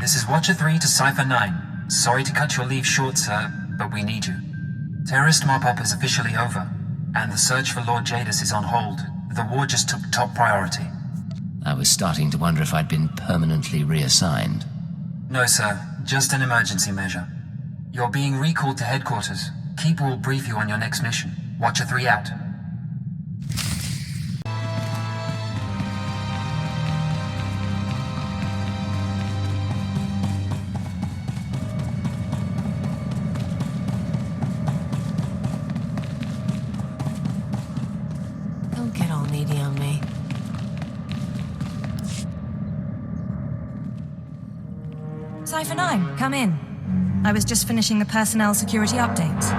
This is Watcher 3 to Cypher 9. Sorry to cut your leave short, sir, but we need you. Terrorist mop-up is officially over, and the search for Lord Jadis is on hold. The war just took top priority. I was starting to wonder if I'd been permanently reassigned. No, sir. Just an emergency measure. You're being recalled to headquarters. Keeper will brief you on your next mission. Watcher 3 out. Don't get all needy on me. Cypher 9, come in. I was just finishing the personnel security updates.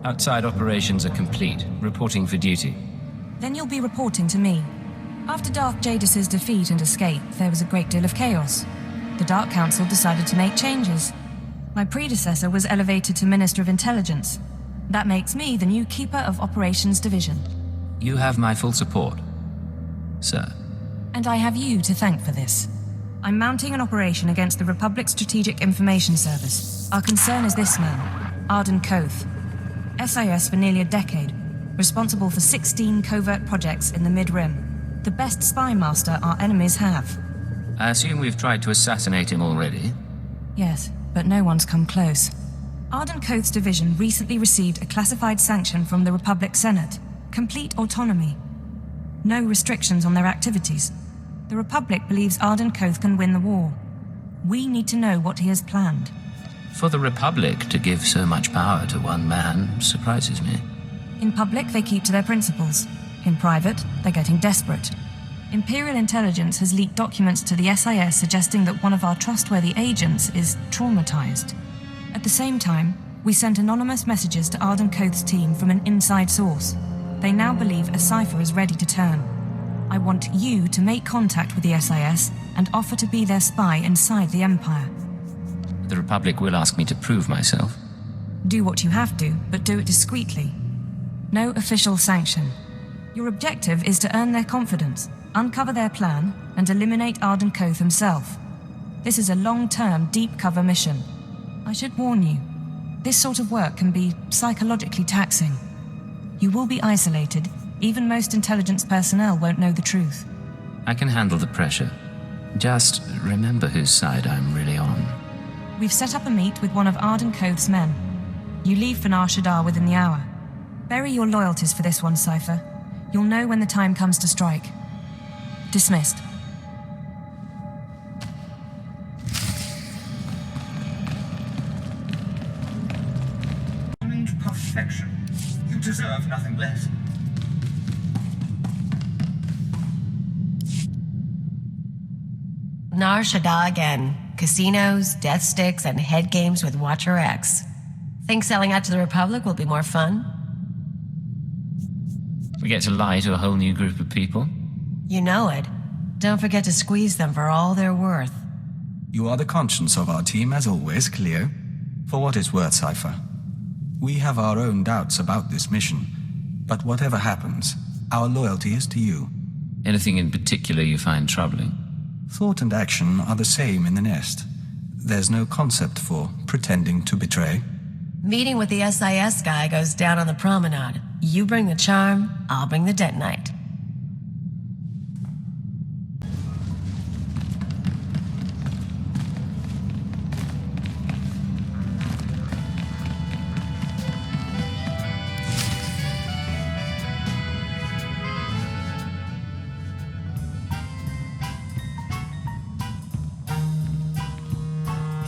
Outside operations are complete. Reporting for duty. Then you'll be reporting to me. After Darth Jadis' defeat and escape, there was a great deal of chaos. The Dark Council decided to make changes. My predecessor was elevated to Minister of Intelligence. That makes me the new Keeper of Operations Division. You have my full support, sir. And I have you to thank for this. I'm mounting an operation against the Republic Strategic Information Service. Our concern is this man, Arden Koth. SIS for nearly a decade, responsible for 16 covert projects in the Mid-Rim. The best spy master our enemies have. I assume we've tried to assassinate him already? Yes, but no one's come close. Arden Koth's division recently received a classified sanction from the Republic Senate. Complete autonomy. No restrictions on their activities. The Republic believes Arden Koth can win the war. We need to know what he has planned. For the Republic to give so much power to one man surprises me. In public, they keep to their principles. In private, they're getting desperate. Imperial intelligence has leaked documents to the SIS suggesting that one of our trustworthy agents is traumatized. At the same time, we sent anonymous messages to Arden Koth's team from an inside source. They now believe a cipher is ready to turn. I want you to make contact with the SIS and offer to be their spy inside the Empire. The Republic will ask me to prove myself. Do what you have to, but do it discreetly. No official sanction. Your objective is to earn their confidence, uncover their plan, and eliminate Arden Koth himself. This is a long-term, deep-cover mission. I should warn you, this sort of work can be psychologically taxing. You will be isolated. Even most intelligence personnel won't know the truth. I can handle the pressure. Just remember whose side I'm really on. We've set up a meet with one of Arden Koth's men. You leave for Nar Shaddaa within the hour. Bury your loyalties for this one, Cypher. You'll know when the time comes to strike. Dismissed. Perfection. You deserve nothing less. Nar Shaddaa again. Casinos, death sticks, and head games with Watcher X. Think selling out to the Republic will be more fun? We get to lie to a whole new group of people. You know it. Don't forget to squeeze them for all they're worth. You are the conscience of our team, as always, Cleo. For what it's worth, Cypher. We have our own doubts about this mission, but whatever happens, our loyalty is to you. Anything in particular you find troubling? Thought and action are the same in the nest. There's no concept for pretending to betray. Meeting with the SIS guy goes down on the promenade. You bring the charm, I'll bring the detonite.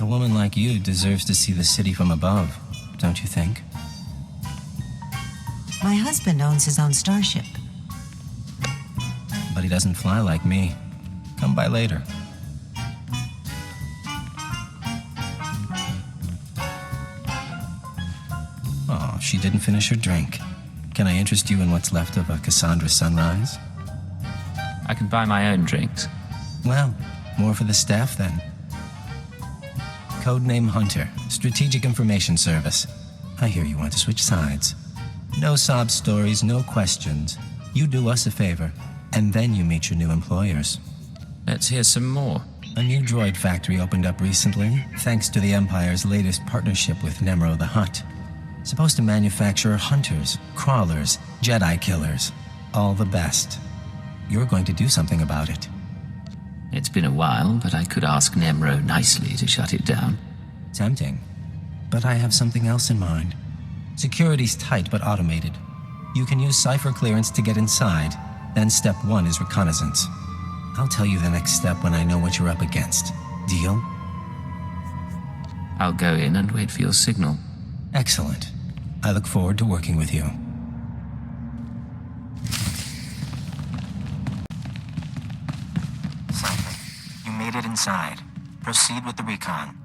A woman like you deserves to see the city from above, don't you think? My husband owns his own starship. But he doesn't fly like me. Come by later. Oh, she didn't finish her drink. Can I interest you in what's left of a Cassandra sunrise? I can buy my own drinks. Well, more for the staff then. Codename Hunter, Strategic Information Service. I hear you want to switch sides. No sob stories, no questions. You do us a favor, and then you meet your new employers. Let's hear some more. A new droid factory opened up recently, thanks to the Empire's latest partnership with Nemro the Hutt. Supposed to manufacture hunters, crawlers, Jedi killers. All the best. You're going to do something about it. It's been a while, but I could ask Nemro nicely to shut it down. Tempting. But I have something else in mind. Security's tight but automated. You can use cipher clearance to get inside. Then step 1 is reconnaissance. I'll tell you the next step when I know what you're up against. Deal? I'll go in and wait for your signal. Excellent. I look forward to working with you. Cypher, you made it inside. Proceed with the recon.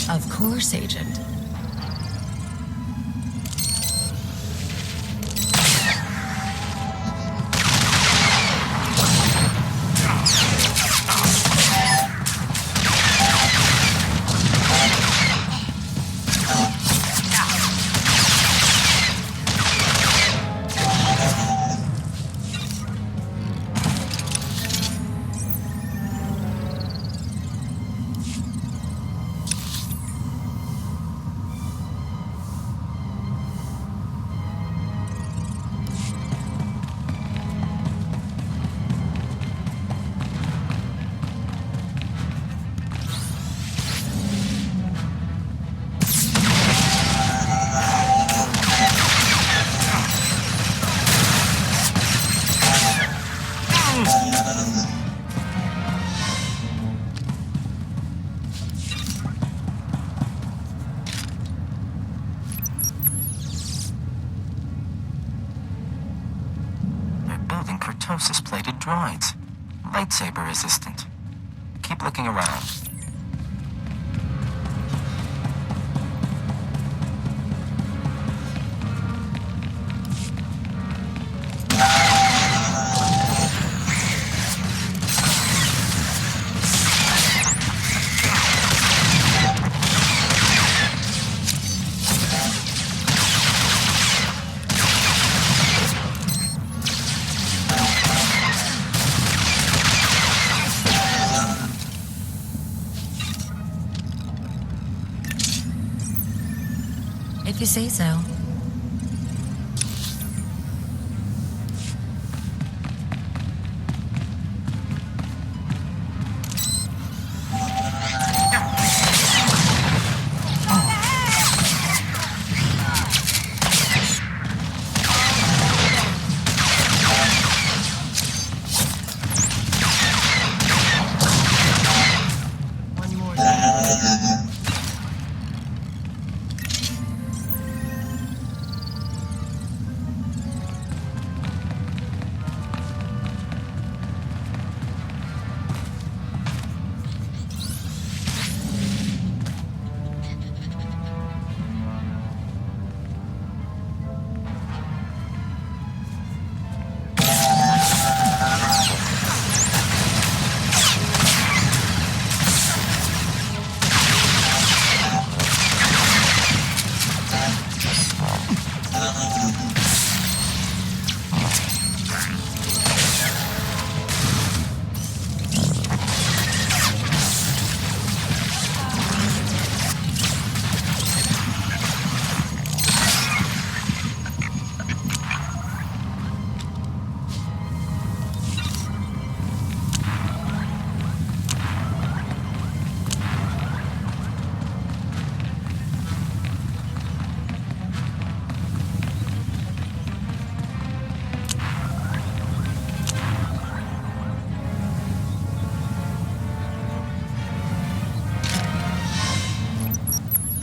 Of course, Agent. Kurtosis-plated droids. Lightsaber resistant. Keep looking around. If you say so.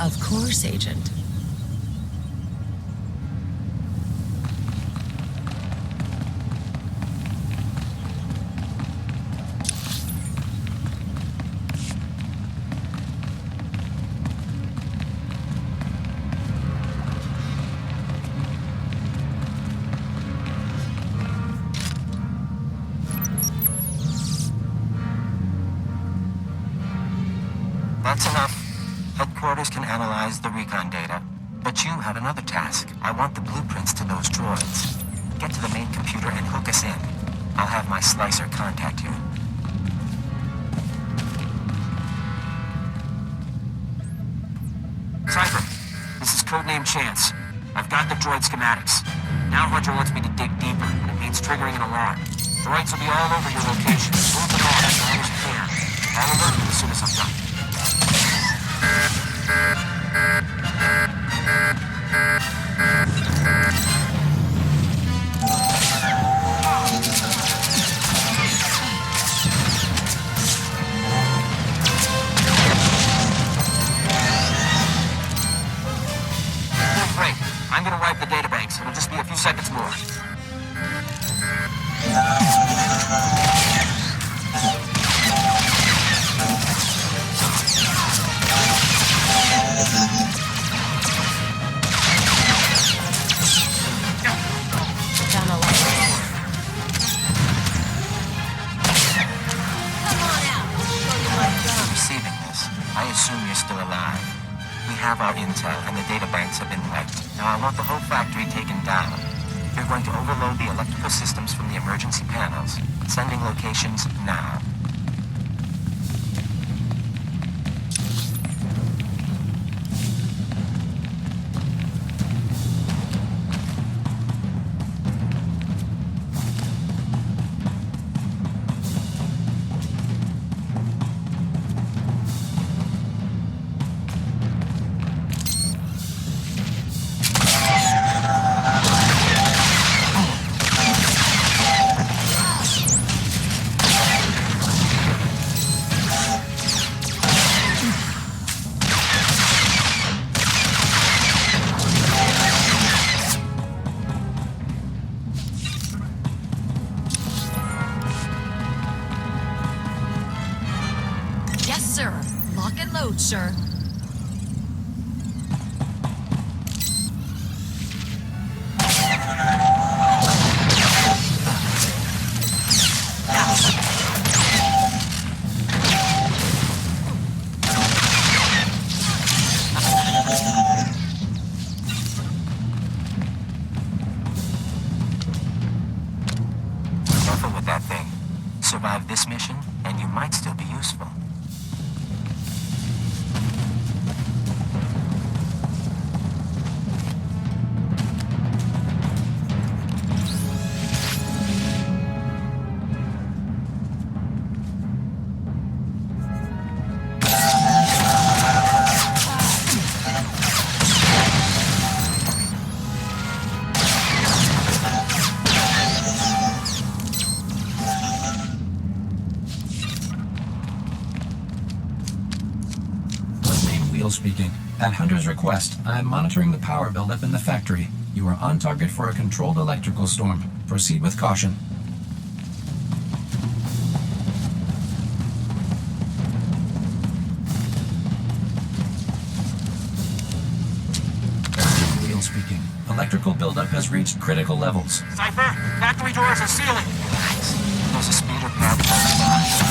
Of course, Agent. That's enough. Headquarters can analyze the recon data. But you have another task. I want the blueprints to those droids. Get to the main computer and hook us in. I'll have my slicer contact you. Cypher, this is codename Chance. I've got the droid schematics. Now Hunter wants me to dig deeper, and it means triggering an alarm. Droids will be all over your location. Move them all as long as you can. I'll alert you as soon as I'm done. Great. I'm gonna wipe the databanks. It'll just be a few seconds more. Down a line. Come on out. I'll show you my gun. Receiving this, I assume you're still alive. We have our intel, and the data banks have been wiped. Now I want the whole factory taken down. You're going to overload the electrical systems from the emergency panels. Sending locations now. Yes, sir. Lock and load, sir. Careful with that thing. Survive this mission, and you might still be useful. Speaking. At Hunter's request, I am monitoring the power buildup in the factory. You are on target for a controlled electrical storm. Proceed with caution. Wheel speaking. Electrical buildup has reached critical levels. Cypher, factory doors are sealing. Relax. There's a speeder pad close by.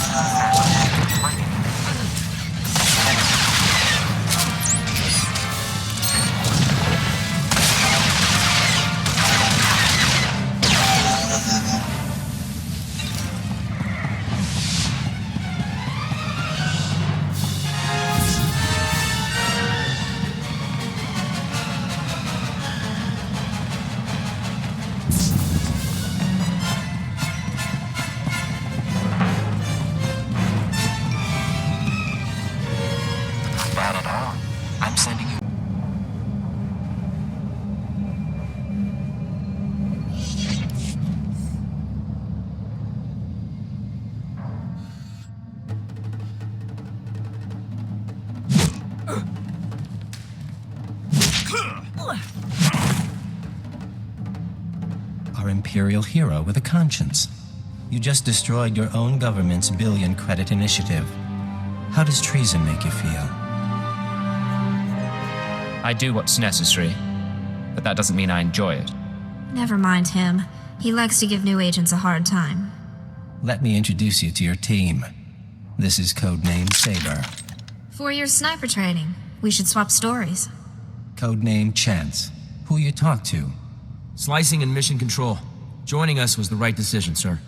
Imperial hero with a conscience. You just destroyed your own government's billion-credit initiative. How does treason make you feel? I do what's necessary, but that doesn't mean I enjoy it. Never mind him. He likes to give new agents a hard time. Let me introduce you to your team. This is codename Saber. 4 years sniper training. We should swap stories. Codename Chance. Who you talk to? Slicing and mission control. Joining us was the right decision, sir.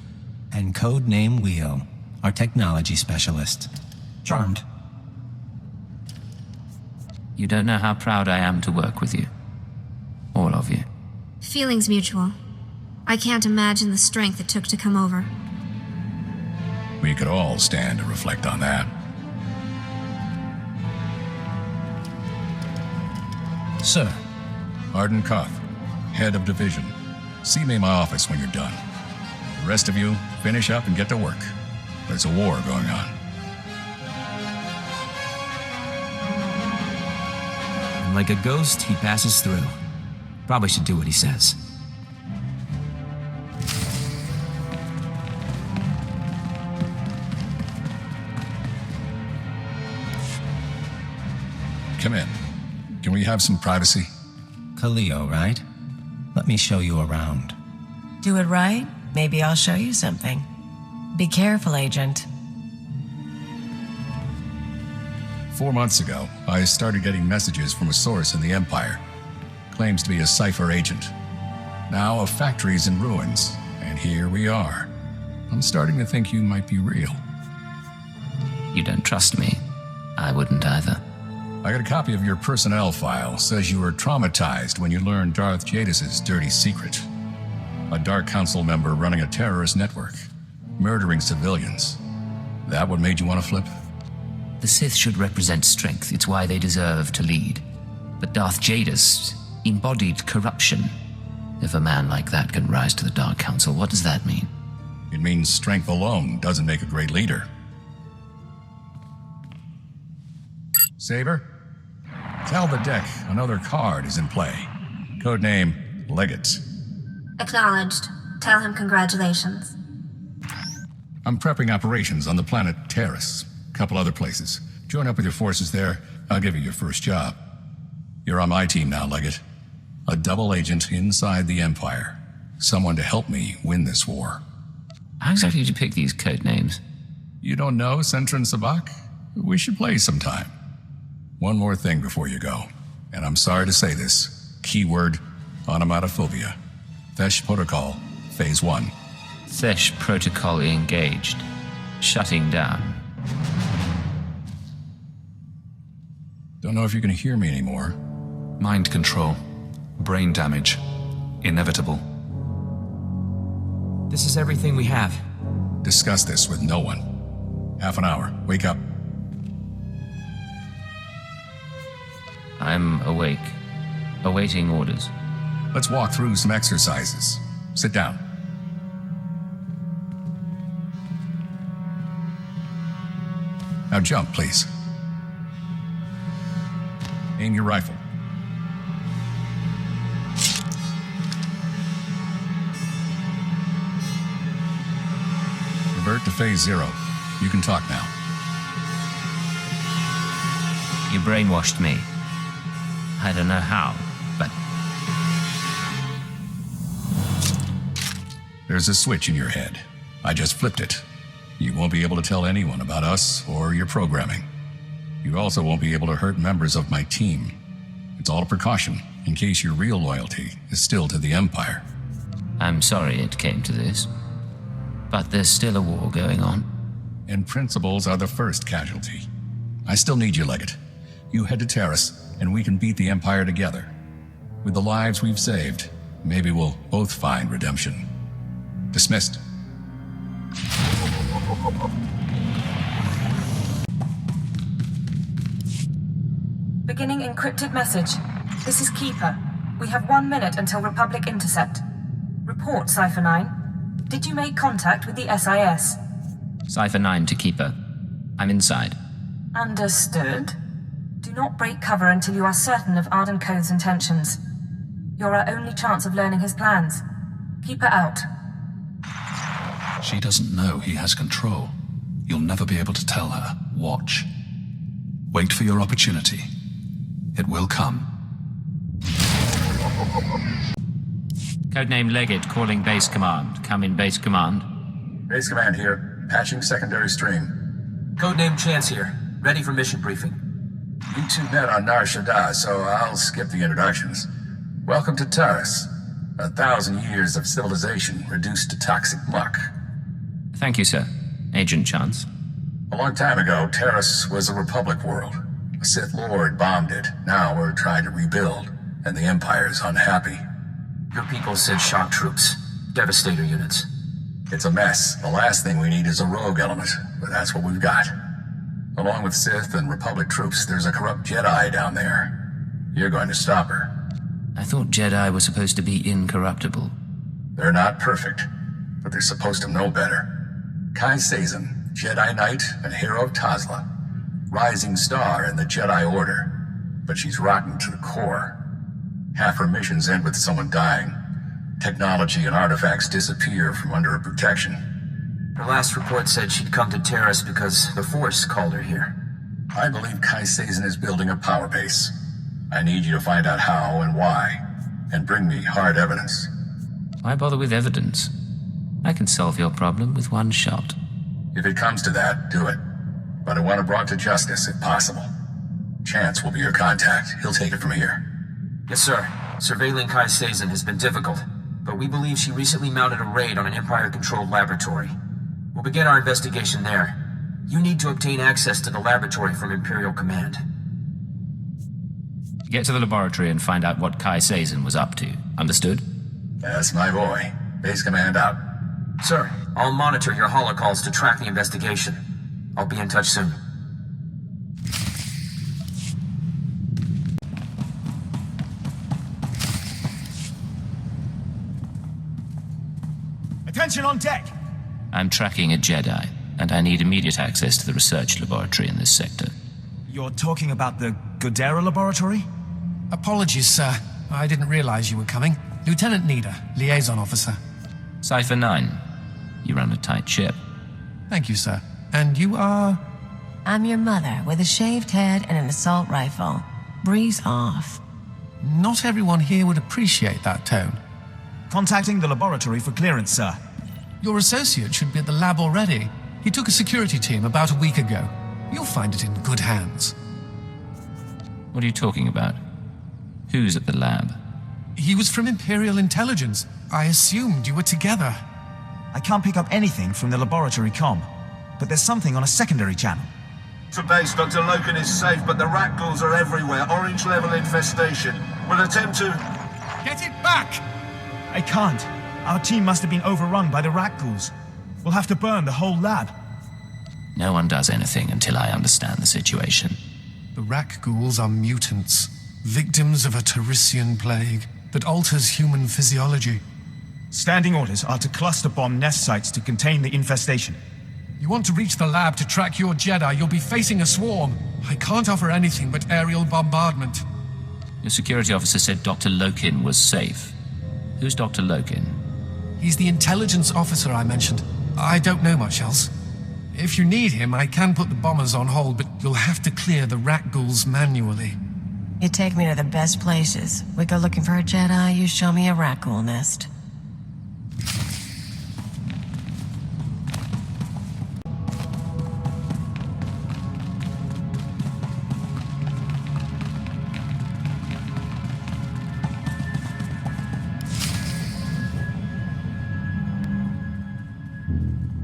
And codename Wheel, our technology specialist. Charmed. You don't know how proud I am to work with you. All of you. Feelings mutual. I can't imagine the strength it took to come over. We could all stand to reflect on that. Sir. Arden Koth, head of division. See me in my office when you're done. The rest of you, finish up and get to work. There's a war going on. And like a ghost, he passes through. Probably should do what he says. Come in. Can we have some privacy? Khalil, right? Let me show you around. Do it right? Maybe I'll show you something. Be careful, Agent. 4 months ago, I started getting messages from a source in the Empire. Claims to be a Cypher agent. Now a factory's in ruins, and here we are. I'm starting to think you might be real. You don't trust me. I wouldn't either. I got a copy of your personnel file. Says you were traumatized when you learned Darth Jadis' dirty secret. A Dark Council member running a terrorist network, murdering civilians. That what made you want to flip? The Sith should represent strength. It's why they deserve to lead. But Darth Jadis embodied corruption. If a man like that can rise to the Dark Council, what does that mean? It means strength alone doesn't make a great leader. Saber? Tell the deck another card is in play. Codename Legate. Acknowledged. Tell him congratulations. I'm prepping operations on the planet Taris. Couple other places. Join up with your forces there. I'll give you your first job. You're on my team now, Legate. A double agent inside the Empire. Someone to help me win this war. How exactly did you pick these code names? You don't know Sentran Sabak? We should play sometime. One more thing before you go, and I'm sorry to say this. Keyword, onomatophobia. Thesh Protocol, Phase 1. Thesh Protocol engaged. Shutting down. Don't know if you can hear me anymore. Mind control. Brain damage. Inevitable. This is everything we have. Discuss this with no one. Half an hour. Wake up. I'm awake. Awaiting orders. Let's walk through some exercises. Sit down. Now jump, please. Aim your rifle. Revert to Phase 0. You can talk now. You brainwashed me. I don't know how, but... There's a switch in your head. I just flipped it. You won't be able to tell anyone about us or your programming. You also won't be able to hurt members of my team. It's all a precaution, in case your real loyalty is still to the Empire. I'm sorry it came to this. But there's still a war going on. And principles are the first casualty. I still need you, Legate. You head to Taris, and we can beat the Empire together. With the lives we've saved, maybe we'll both find redemption. Dismissed. Beginning encrypted message. This is Keeper. We have 1 minute until Republic intercept. Report, Cypher 9. Did you make contact with the SIS? Cypher 9 to Keeper. I'm inside. Understood. Do not break cover until you are certain of Arden Code's intentions. You're our only chance of learning his plans. Keep her out. She doesn't know he has control. You'll never be able to tell her. Watch. Wait for your opportunity. It will come. Codename Leggett calling base command. Come in, base command. Base command here. Patching secondary stream. Codename Chance here. Ready for mission briefing. You two met on Nar Shaddaa, so I'll skip the introductions. Welcome to Taris. 1,000 years of civilization reduced to toxic muck. Thank you, sir. Agent Chance. A long time ago, Taris was a Republic world. A Sith Lord bombed it. Now we're trying to rebuild, and the Empire's unhappy. Your people sent shock troops. Devastator units. It's a mess. The last thing we need is a rogue element, but that's what we've got. Along with Sith and Republic troops, there's a corrupt Jedi down there. You're going to stop her. I thought Jedi were supposed to be incorruptible. They're not perfect, but they're supposed to know better. Kai Sazin, Jedi Knight and hero of Tazla. Rising star in the Jedi Order, but she's rotten to the core. Half her missions end with someone dying. Technology and artifacts disappear from under her protection. Her last report said she'd come to Taris because the Force called her here. I believe Kai Sazin is building a power base. I need you to find out how and why, and bring me hard evidence. Why bother with evidence? I can solve your problem with one shot. If it comes to that, do it. But I want it brought to justice, if possible. Chance will be your contact. He'll take it from here. Yes, sir. Surveilling Kai Sazin has been difficult, but we believe she recently mounted a raid on an Empire-controlled laboratory. We'll begin our investigation there. You need to obtain access to the laboratory from Imperial Command. Get to the laboratory and find out what Kai Sazin was up to. Understood? That's my boy. Base command out. Sir, I'll monitor your holocalls to track the investigation. I'll be in touch soon. Attention on deck! I'm tracking a Jedi, and I need immediate access to the research laboratory in this sector. You're talking about the Godera laboratory? Apologies, sir. I didn't realize you were coming. Lieutenant Nida, liaison officer. Cypher 9. You run a tight ship. Thank you, sir. And you are? I'm your mother, with a shaved head and an assault rifle. Breeze off. Not everyone here would appreciate that tone. Contacting the laboratory for clearance, sir. Your associate should be at the lab already. He took a security team about a week ago. You'll find it in good hands. What are you talking about? Who's at the lab? He was from Imperial Intelligence. I assumed you were together. I can't pick up anything from the laboratory comm, but there's something on a secondary channel. To base, Dr. Loken is safe, but the rat ghouls are everywhere. Orange-level infestation. We'll attempt to... Get it back! I can't. Our team must have been overrun by the rat ghouls. We'll have to burn the whole lab. No one does anything until I understand the situation. The rat ghouls are mutants, victims of a Tarisian plague that alters human physiology. Standing orders are to cluster bomb nest sites to contain the infestation. You want to reach the lab to track your Jedi, you'll be facing a swarm. I can't offer anything but aerial bombardment. Your security officer said Dr. Loken was safe. Who's Dr. Loken? He's the intelligence officer I mentioned. I don't know much else. If you need him, I can put the bombers on hold, but you'll have to clear the rat ghouls manually. You take me to the best places. We go looking for a Jedi, you show me a rat ghoul nest.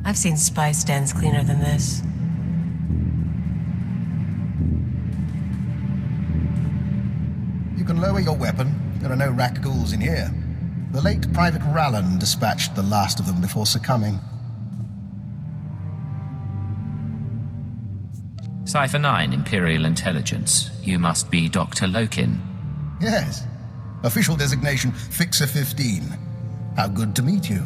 I've seen spice dens cleaner than this. You can lower your weapon. There are no rat ghouls in here. The late Private Rallan dispatched the last of them before succumbing. Cypher 9, Imperial Intelligence. You must be Dr. Loken. Yes. Official designation, Fixer 15. How good to meet you.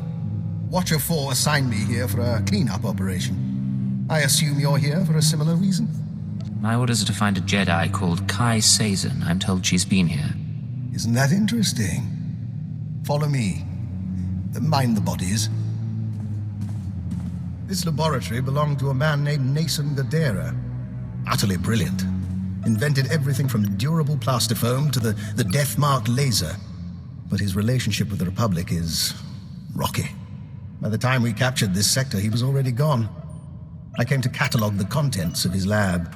Watcher 4 assigned me here for a cleanup operation. I assume you're here for a similar reason? My orders are to find a Jedi called Kai Sazin. I'm told she's been here. Isn't that interesting? Follow me. Mind the bodies. This laboratory belonged to a man named Nason Gadera. Utterly brilliant. Invented everything from durable plastifoam to the death-marked laser. But his relationship with the Republic is rocky. By the time we captured this sector, he was already gone. I came to catalog the contents of his lab,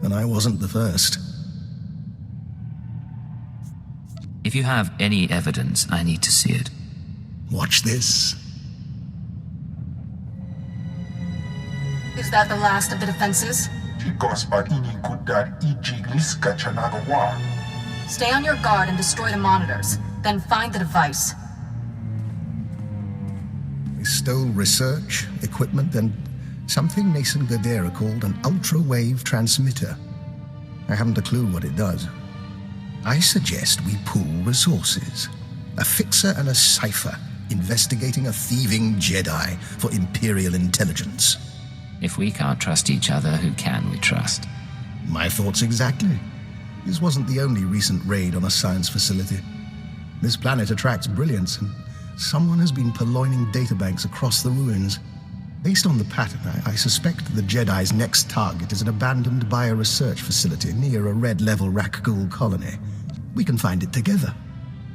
and I wasn't the first. If you have any evidence, I need to see it. Watch this. Is that the last of the defenses? Stay on your guard and destroy the monitors. Then find the device. They stole research, equipment, and something Nason Gadera called an ultra-wave transmitter. I haven't a clue what it does. I suggest we pool resources. A fixer and a cipher investigating a thieving Jedi for Imperial intelligence. If we can't trust each other, who can we trust? My thoughts exactly. This wasn't the only recent raid on a science facility. This planet attracts brilliance, and someone has been purloining databanks across the ruins. Based on the pattern, I suspect the Jedi's next target is an abandoned bio-research facility near a red-level Rakghoul colony. We can find it together.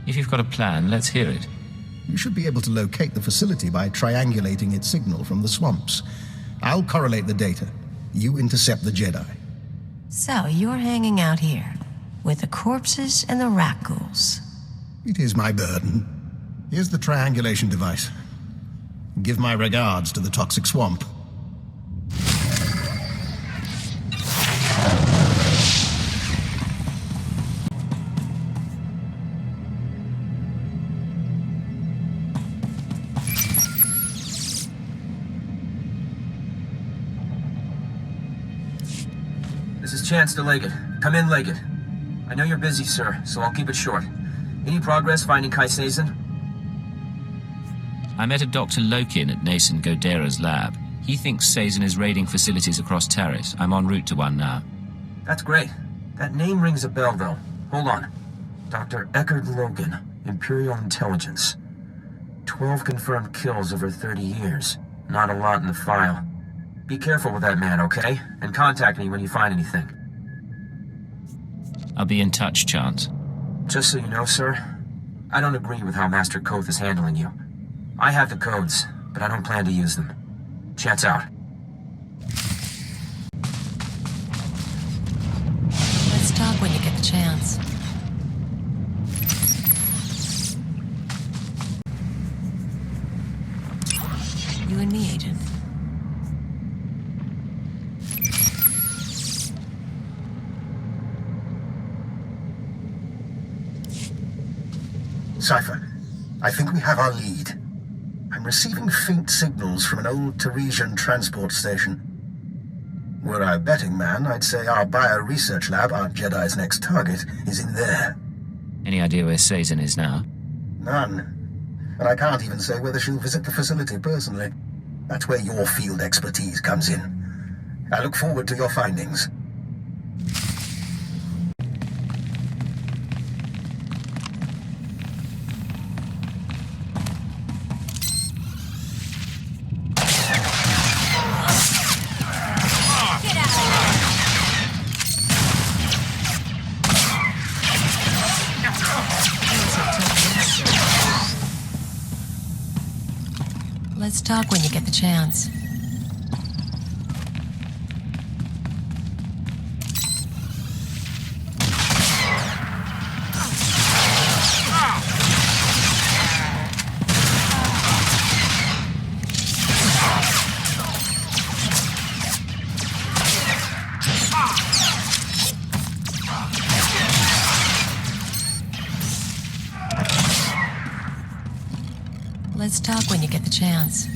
If you've got a plan, let's hear it. You should be able to locate the facility by triangulating its signal from the swamps. I'll correlate the data. You intercept the Jedi. So you're hanging out here, with the corpses and the Rakghouls. It is my burden. Here's the triangulation device. Give my regards to the toxic swamp. This is Chance to Leggett. Come in, Leggett. I know you're busy, sir, so I'll keep it short. Any progress finding Kai Sazin? I met a Dr. Lokin at Nason Gadera's lab. He thinks Sazin is raiding facilities across Taris. I'm en route to one now. That's great. That name rings a bell, though. Hold on. Dr. Eckard Logan, Imperial Intelligence. 12 confirmed kills over 30 years. Not a lot in the file. Be careful with that man, okay? And contact me when you find anything. I'll be in touch, Chance. Just so you know, sir, I don't agree with how Master Koth is handling you. I have the codes, but I don't plan to use them. Chance out. Let's talk when you get the chance. You and me, Agent. Cypher, I think we have our lead. I'm receiving faint signals from an old Tarisian transport station. Were I a betting man, I'd say our bio-research lab, our Jedi's next target, is in there. Any idea where Sazin is now? None. And I can't even say whether she'll visit the facility personally. That's where your field expertise comes in. I look forward to your findings. Let's talk when you get the chance. Let's talk when you get the chance.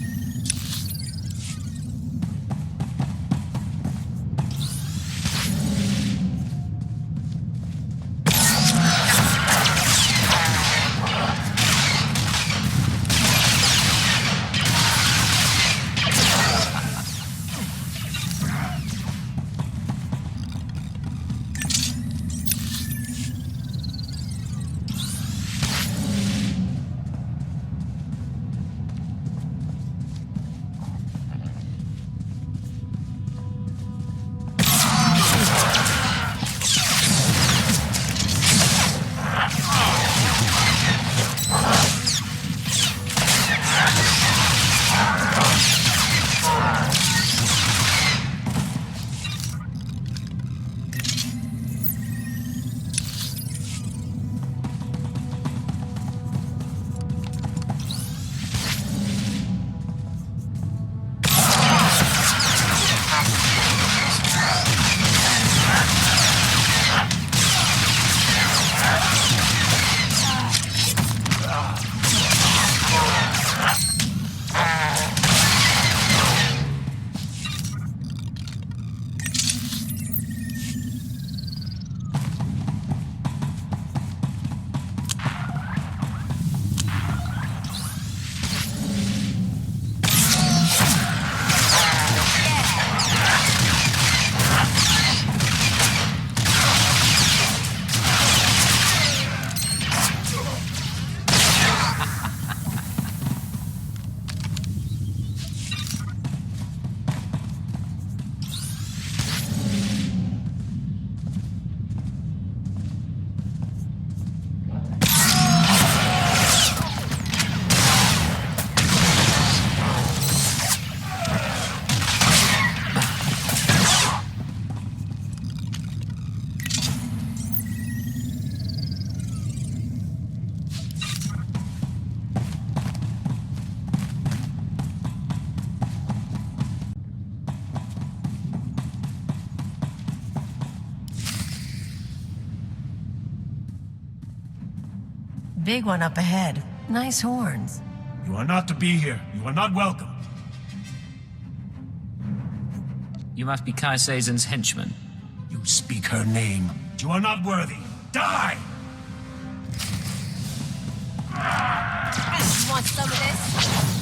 big one up ahead. Nice horns. You are not to be here. You are not welcome. You must be Kai Sazon's henchman. You speak her name. You are not worthy. Die! You want some of this?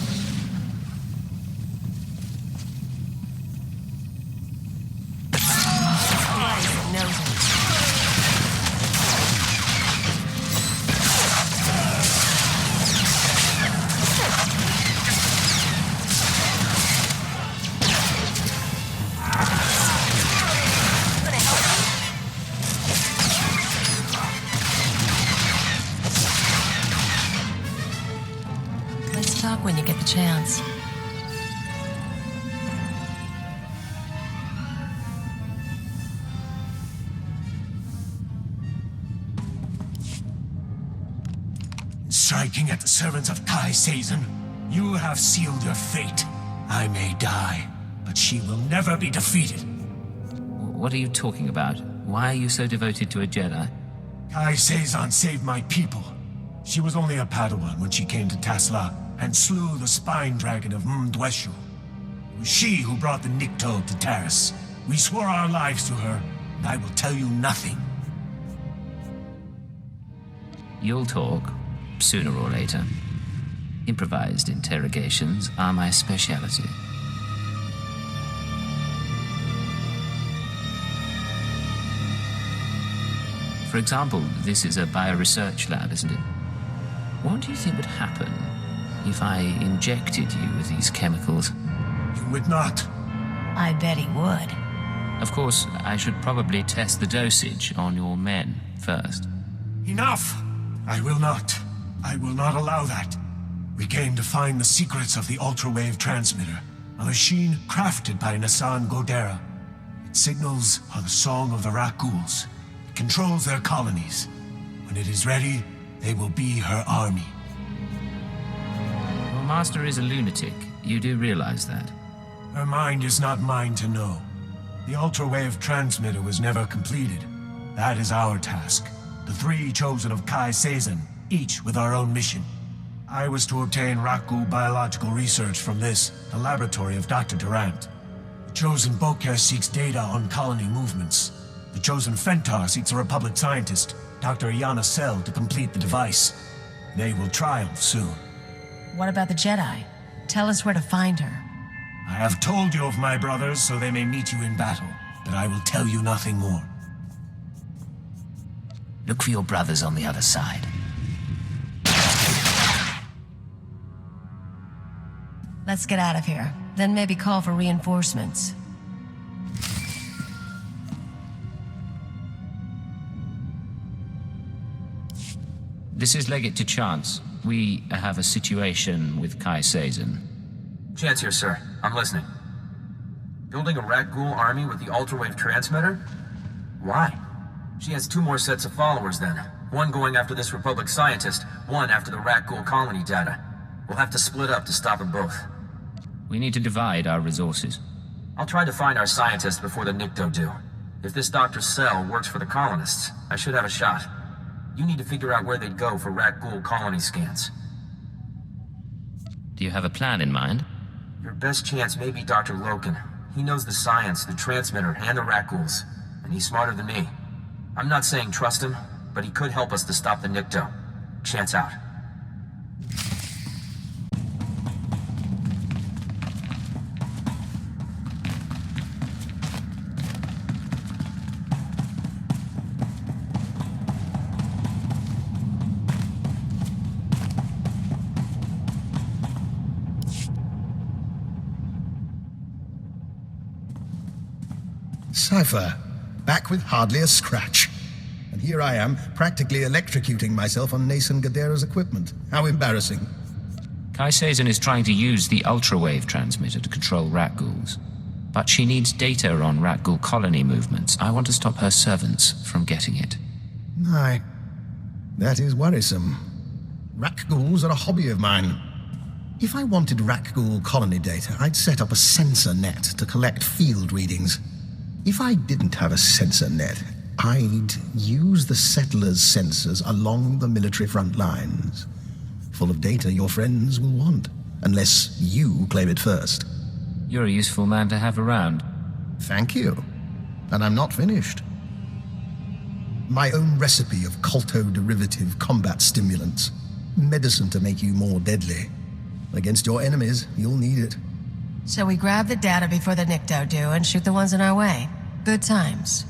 Let's talk when you get the chance. Striking at the servants of Kai Sazon, you have sealed your fate. I may die, but she will never be defeated. What are you talking about? Why are you so devoted to a Jedi? Kai Sazon saved my people. She was only a Padawan when she came to Tasla and slew the spine dragon of Mdweshu. It was she who brought the Nikto to Taris. We swore our lives to her, and I will tell you nothing. You'll talk, sooner or later. Improvised interrogations are my specialty. For example, this is a bioresearch lab, isn't it? What do you think would happen if I injected you with these chemicals? You would not. I bet he would. Of course, I should probably test the dosage on your men first. Enough! I will not. I will not allow that. We came to find the secrets of the ultra-wave transmitter, a machine crafted by Nassan Godera. Its signals are the song of the Rakghouls. It controls their colonies. When it is ready, they will be her army. Your master is a lunatic. You do realize that? Her mind is not mine to know. The ultra-wave transmitter was never completed. That is our task. The three chosen of Kai Sazon, each with our own mission. I was to obtain Rakghoul biological research from this, the laboratory of Dr. Durant. The chosen Bokeh seeks data on colony movements. The chosen Fentar seeks a Republic scientist, Dr. Ayanna Sel, to complete the device. They will triumph soon. What about the Jedi? Tell us where to find her. I have told you of my brothers so they may meet you in battle, but I will tell you nothing more. Look for your brothers on the other side. Let's get out of here. Then maybe call for reinforcements. This is Legate to Chance. We have a situation with Kai Sazon. Chance here, sir. I'm listening. Building a Rakghoul army with the ultra-wave transmitter? Why? She has two more sets of followers then. One going after this Republic scientist, one after the Rakghoul colony data. We'll have to split up to stop them both. We need to divide our resources. I'll try to find our scientists before the Nikto do. If this Dr. Sel works for the colonists, I should have a shot. You need to figure out where they'd go for Rakghoul colony scans. Do you have a plan in mind? Your best chance may be Dr. Loken. He knows the science, the transmitter, and the Rakghouls, and he's smarter than me. I'm not saying trust him, but he could help us to stop the Nikto. Chance out. Cypher, back with hardly a scratch. And here I am, practically electrocuting myself on Nason Gadera's equipment. How embarrassing. Kai Sazon is trying to use the ultra-wave transmitter to control Rakghouls. But she needs data on Rakghoul colony movements. I want to stop her servants from getting it. Aye. That is worrisome. Rakghouls are a hobby of mine. If I wanted Rakghoul colony data, I'd set up a sensor net to collect field readings. If I didn't have a sensor net, I'd use the settlers' sensors along the military front lines. Full of data your friends will want, unless you claim it first. You're a useful man to have around. Thank you. And I'm not finished. My own recipe of colto-derivative combat stimulants. Medicine to make you more deadly. Against your enemies, you'll need it. So we grab the data before the Nikto do and shoot the ones in our way. Good times.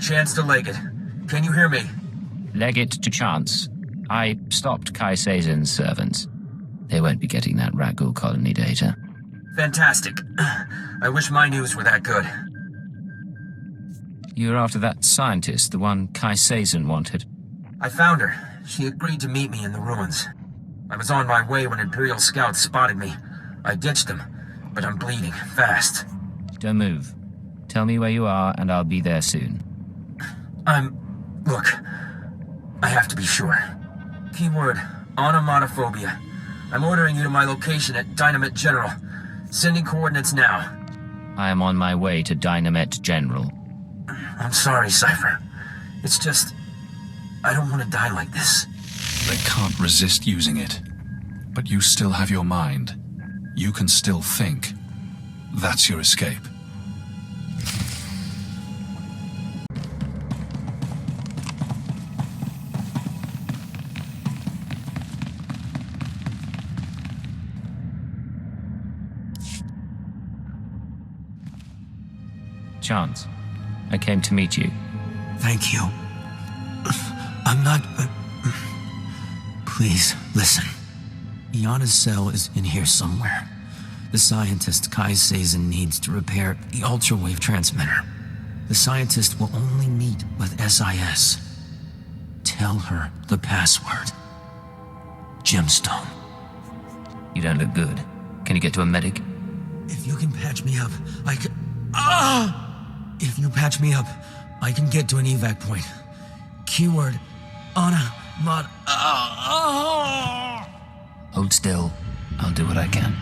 Chance to Leggett. Can you hear me? Leggett to Chance. I stopped Kai Sazon's servants. They won't be getting that Ragul colony data. Fantastic. I wish my news were that good. You're after that scientist, the one Kai Sazon wanted. I found her. She agreed to meet me in the ruins. I was on my way when Imperial scouts spotted me. I ditched them, but I'm bleeding fast. Don't move. Tell me where you are, and I'll be there soon. Look, I have to be sure. Keyword, onomatophobia. I'm ordering you to my location at Dynamite General. Sending coordinates now. I am on my way to Dynamite General. I'm sorry, Cypher. It's just... I don't want to die like this. They can't resist using it. But you still have your mind. You can still think. That's your escape. Chance, I came to meet you. Thank you. I'm not... Please, listen. Iana's cell is in here somewhere. The scientist Kai Sazon needs to repair the ultrawave transmitter. The scientist will only meet with SIS. Tell her the password. Gemstone. You don't look good. Can you get to a medic? If you can patch me up, I can... If you patch me up, I can get to an evac point. Keyword, Anna, Mod... Hold still. I'll do what I can.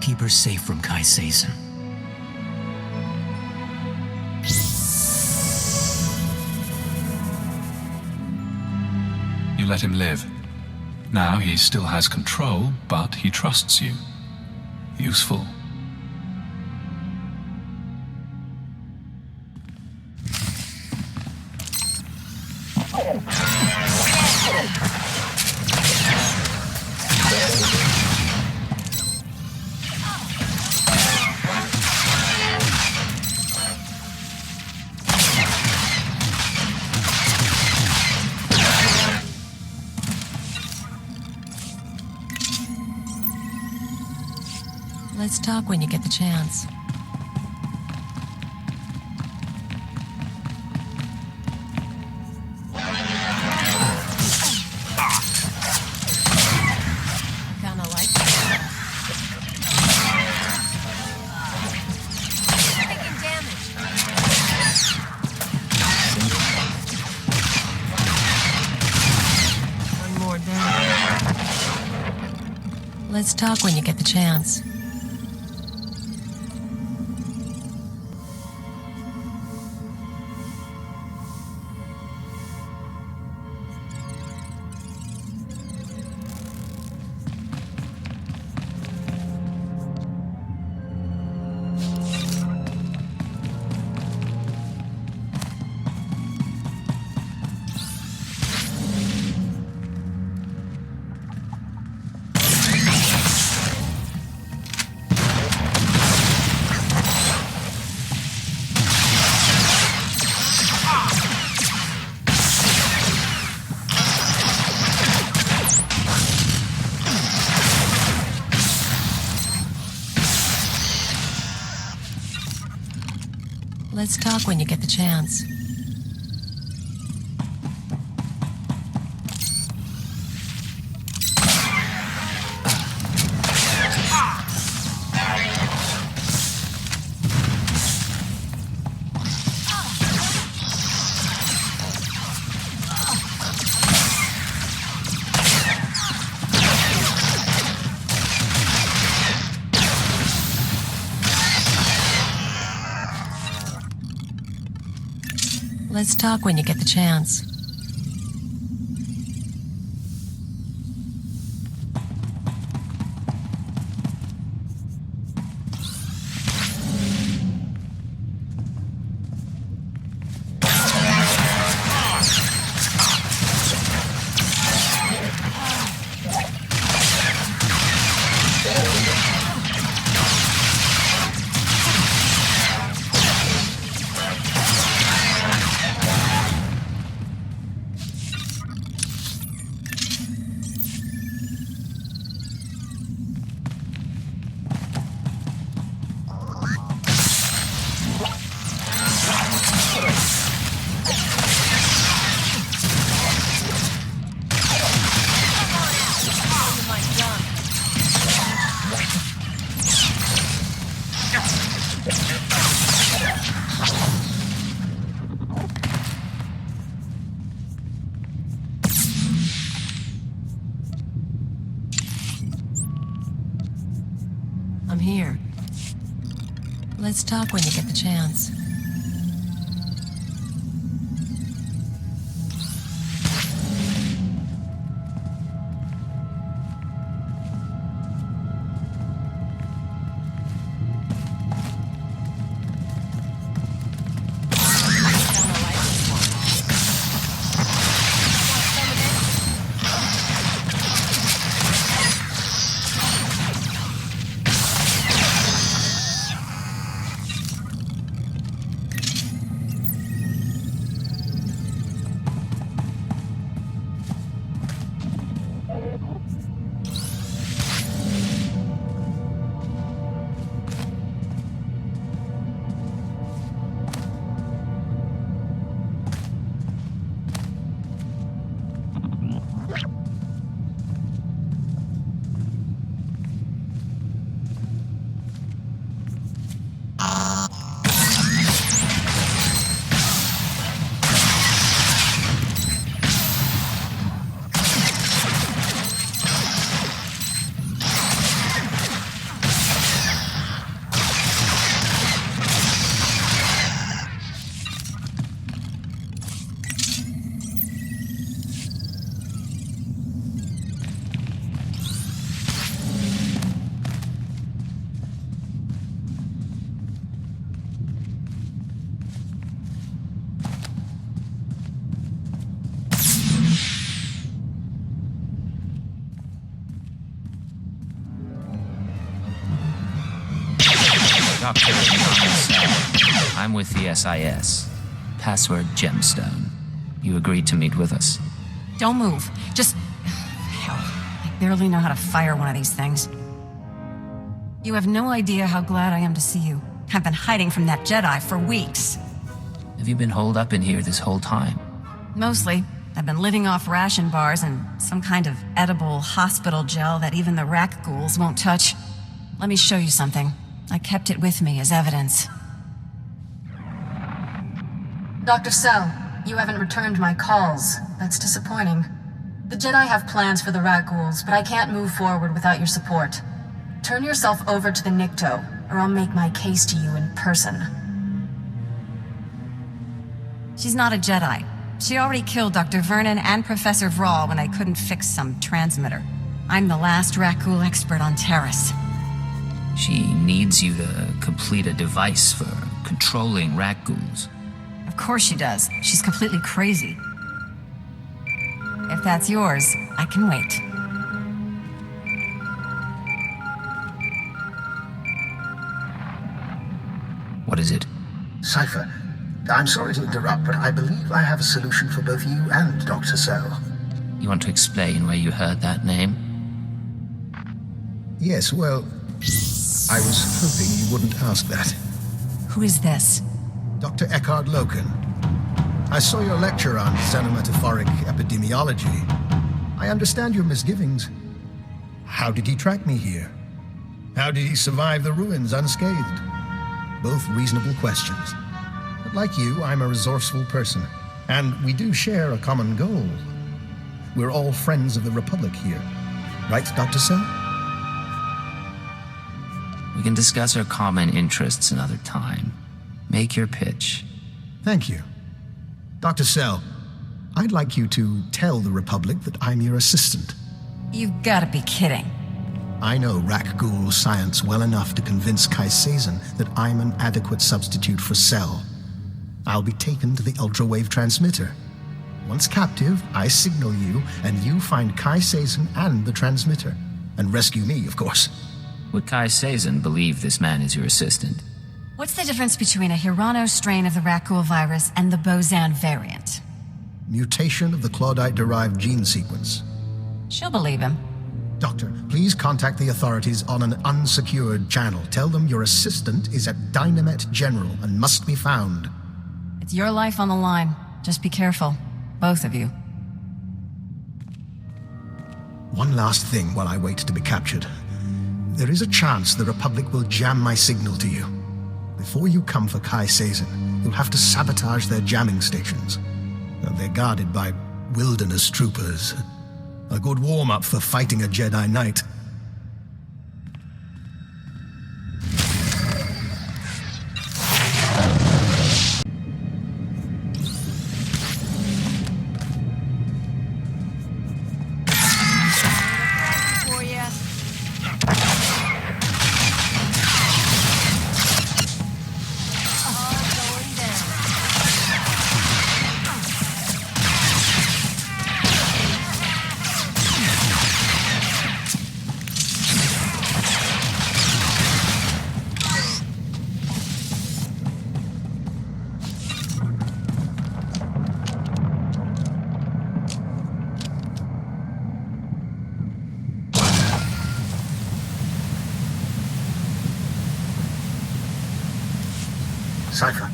Keep her safe from Kai Sazon. You let him live. Now he still has control, but he trusts you. Useful. Let's talk when you get the chance. Kinda like that. Taking damage. One more down. Let's talk when you get the chance. Let's talk when you get the chance. Let's talk when you get the chance. I'm here. Let's talk when you get the chance. Doctor, I'm with the SIS. Password Gemstone. You agreed to meet with us. Don't move. Just... Hell, I barely know how to fire one of these things. You have no idea how glad I am to see you. I've been hiding from that Jedi for weeks. Have you been holed up in here this whole time? Mostly. I've been living off ration bars and some kind of edible hospital gel that even the rak ghouls won't touch. Let me show you something. I kept it with me as evidence. Dr. Sell, you haven't returned my calls. That's disappointing. The Jedi have plans for the rat ghouls, but I can't move forward without your support. Turn yourself over to the Nikto, or I'll make my case to you in person. She's not a Jedi. She already killed Dr. Vernon and Professor Vrawl when I couldn't fix some transmitter. I'm the last rat ghoul expert on Taris. She needs you to complete a device for controlling rat ghouls. Of course she does. She's completely crazy. If that's yours, I can wait. What is it? Cypher, I'm sorry to interrupt, but I believe I have a solution for both you and Dr. Sell. You want to explain where you heard that name? Yes, well, I was hoping you wouldn't ask that. Who is this? Dr. Eckhard Loken. I saw your lecture on xenometaphoric epidemiology. I understand your misgivings. How did he track me here? How did he survive the ruins unscathed? Both reasonable questions. But like you, I'm a resourceful person, and we do share a common goal. We're all friends of the Republic here. Right, Dr. Sell? We can discuss our common interests another time. Make your pitch. Thank you. Dr. Sell, I'd like you to tell the Republic that I'm your assistant. You've got to be kidding. I know rak ghoul science well enough to convince Kai Sazin that I'm an adequate substitute for Sell. I'll be taken to the ultrawave transmitter. Once captive, I signal you, and you find Kai Sazin and the transmitter. And rescue me, of course. Would Kai Sazin believe this man is your assistant? What's the difference between a Hirano strain of the rat ghoul virus and the Bozan variant? Mutation of the Claudite-derived gene sequence. She'll believe him. Doctor, please contact the authorities on an unsecured channel. Tell them your assistant is at Dynamet General and must be found. It's your life on the line. Just be careful. Both of you. One last thing while I wait to be captured. There is a chance the Republic will jam my signal to you. Before you come for Kai Sazin, you'll have to sabotage their jamming stations. They're guarded by wilderness troopers. A good warm-up for fighting a Jedi Knight. Cypher,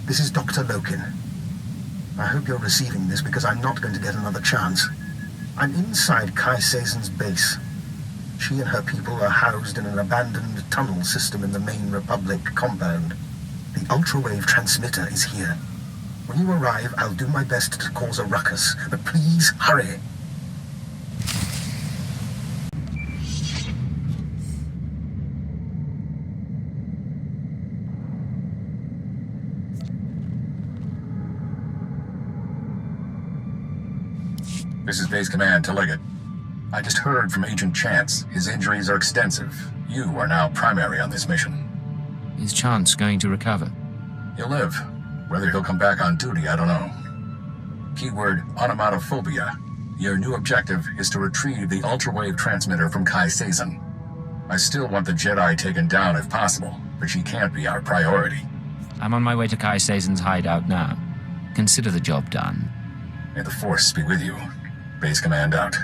this is Dr. Loken. I hope you're receiving this because I'm not going to get another chance. I'm inside Kai Sazin's base. She and her people are housed in an abandoned tunnel system in the main Republic compound. The ultrawave transmitter is here. When you arrive, I'll do my best to cause a ruckus, but please hurry. This is Base Command to Leggett. I just heard from Agent Chance. His injuries are extensive. You are now primary on this mission. Is Chance going to recover? He'll live. Whether he'll come back on duty, I don't know. Keyword, onomatophobia. Your new objective is to retrieve the ultrawave transmitter from Kai Sazin. I still want the Jedi taken down if possible, but she can't be our priority. I'm on my way to Kai Sazin's hideout now. Consider the job done. May the Force be with you. Base Command out.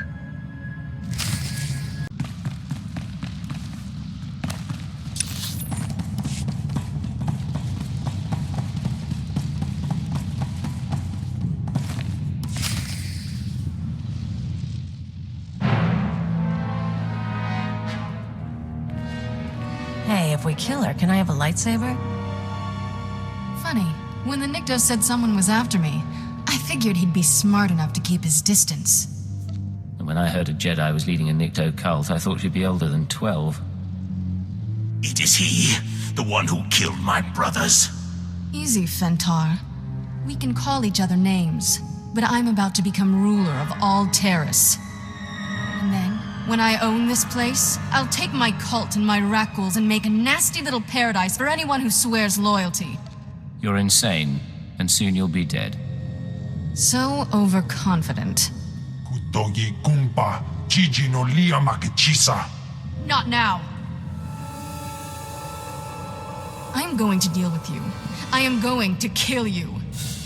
if we kill her, can I have a lightsaber? Funny. When the Nikto said someone was after me, I figured he'd be smart enough to keep his distance. And when I heard a Jedi was leading a Nikto cult, I thought she'd be older than 12. It is he, the one who killed my brothers. Easy, Fentar. We can call each other names, but I'm about to become ruler of all Taris. And then, when I own this place, I'll take my cult and my Rakghouls and make a nasty little paradise for anyone who swears loyalty. You're insane, and soon you'll be dead. So overconfident. Not now. I'm going to deal with you. I am going to kill you.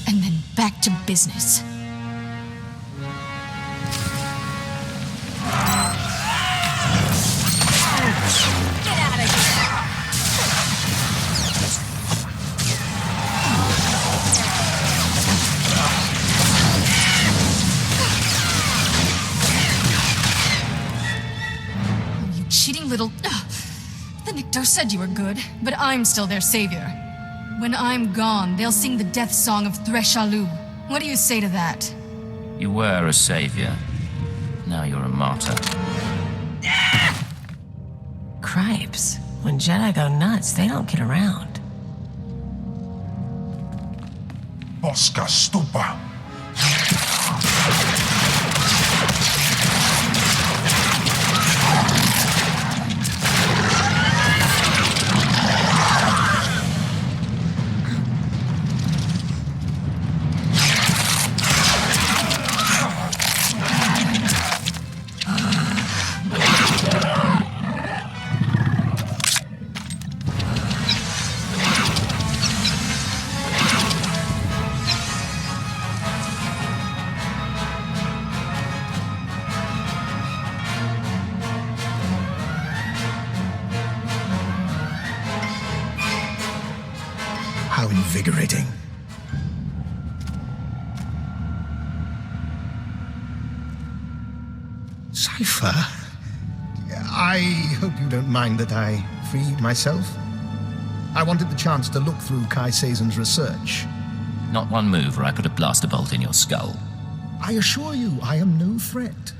And then back to business. Get out of here! You cheating little... The Nikto said you were good, but I'm still their savior. When I'm gone, they'll sing the death song of Threshalu. What do you say to that? You were a savior. Now you're a martyr. Cripes. When Jedi go nuts, they don't get around. Bosca stupa. How invigorating. Cypher, I hope you don't mind that I freed myself. I wanted the chance to look through Kai Sazon's research. Not one move or I put a blaster bolt in your skull. I assure you, I am no threat.